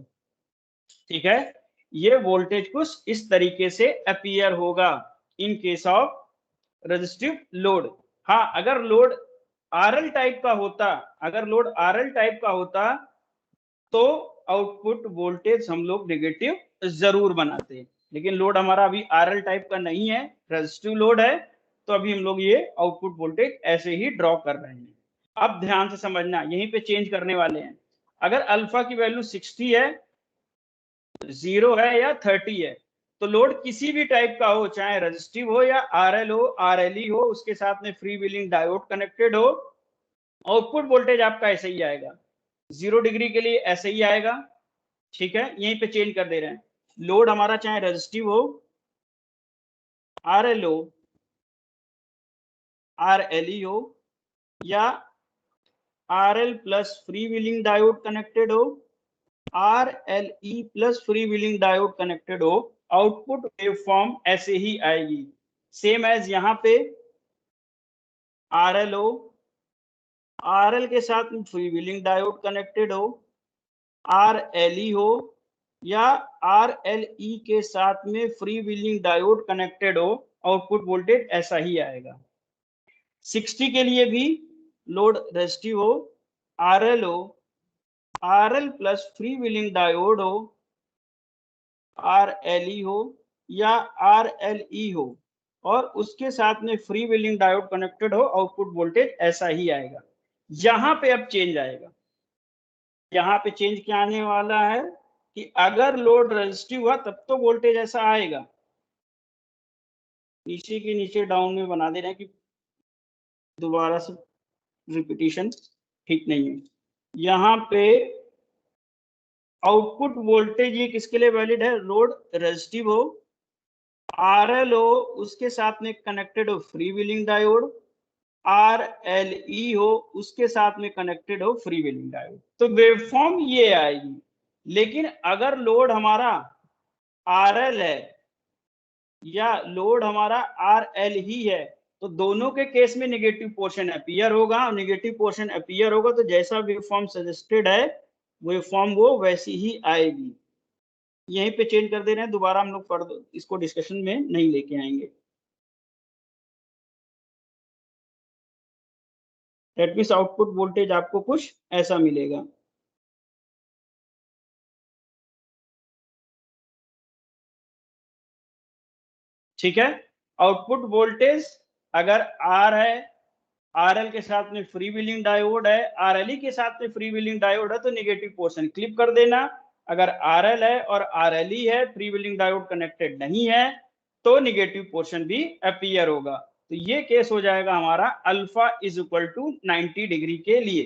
ठीक है, ये वोल्टेज कुछ इस तरीके से अपीयर होगा इन केस ऑफ रेजिस्टिव लोड। हाँ अगर लोड RL टाइप का होता, अगर लोड RL टाइप का होता तो आउटपुट वोल्टेज हम लोग नेगेटिव जरूर बनाते, लेकिन लोड हमारा अभी RL टाइप का नहीं है, रेजिस्टिव लोड है, तो अभी हम लोग ये आउटपुट वोल्टेज ऐसे ही ड्रॉ कर रहे हैं। अब ध्यान से समझना, यहीं पे चेंज करने वाले हैं। अगर अल्फा की वैल्यू 60 है, 0 है या 30 है, तो लोड किसी भी टाइप का हो, चाहे रेजिस्टिव हो या RL हो, RLE हो, उसके साथ में फ्री व्हीलिंग डायोड कनेक्टेड हो, आउटपुट वोल्टेज आपका ऐसे ही आएगा, 0 डिग्री के लिए ऐसे ही आएगा। ठीक है, यहीं पे चेंज कर दे रहे हैं। लोड हमारा चाहे रेजिस्टिव हो, RL हो, RLE हो, या RL plus free wheeling diode connected हो, RLE plus free wheeling diode connected हो, आउटपुट वेवफॉर्म ऐसे ही आएगी, सेम एज यहाँ पे RL हो, RL के साथ में फ्री व्हीलिंग डायोड कनेक्टेड हो, RLE हो या RLE के साथ में फ्री व्हीलिंग डायोड कनेक्टेड हो, आउटपुट वोल्टेज ऐसा ही आएगा। 60 के लिए भी लोड रेजिस्टिव हो, RL हो, RL plus free wheeling diode हो, RLE हो या RLE हो और उसके साथ में फ्री व्हीलिंग डायोड कनेक्टेड हो, आउटपुट वोल्टेज ऐसा ही आएगा। यहां पे अब चेंज आएगा, यहां पे चेंज क्या आने वाला है कि अगर लोड रेजिस्टिव हुआ तब तो वोल्टेज ऐसा आएगा, नीचे के नीचे डाउन में बना दे रहे हैं कि दोबारा से रिपीटिशन ठीक नहीं है। यहाँ पे आउटपुट वोल्टेज ये किसके लिए वैलिड है, लोड रेजिस्टिव हो, आरएल हो, उसके साथ में कनेक्टेड हो फ्री व्हीलिंग डायोड, RLE हो, उसके साथ में कनेक्टेड हो फ्री व्हीलिंग डायोड, तो वेवफॉर्म ये आएगी। लेकिन अगर लोड हमारा RL है या लोड हमारा RL ही है तो दोनों के केस में नेगेटिव पोर्शन अपीयर होगा, और नेगेटिव पोर्शन अपीयर होगा तो जैसा वेवफॉर्म सजेस्टेड है वेवफॉर्म वो वैसी ही आएगी। यहीं पे चेंज कर दे रहे हैं, दोबारा हम लोग फर्दर इसको डिस्कशन में नहीं लेके आएंगे। दैट मींस आउटपुट वोल्टेज आपको कुछ ऐसा मिलेगा। ठीक है, आउटपुट वोल्टेज अगर R है, RL के साथ में फ्री व्हीलिंग डायोड है, RLE के साथ में फ्री व्हीलिंग डायोड है तो नेगेटिव पोर्शन क्लिप कर देना। अगर RL है और RLE है, फ्री व्हीलिंग डायोड कनेक्टेड नहीं है तो नेगेटिव पोर्शन भी अपीयर होगा। तो ये केस हो जाएगा हमारा alpha is equal to 90 degree के लिए।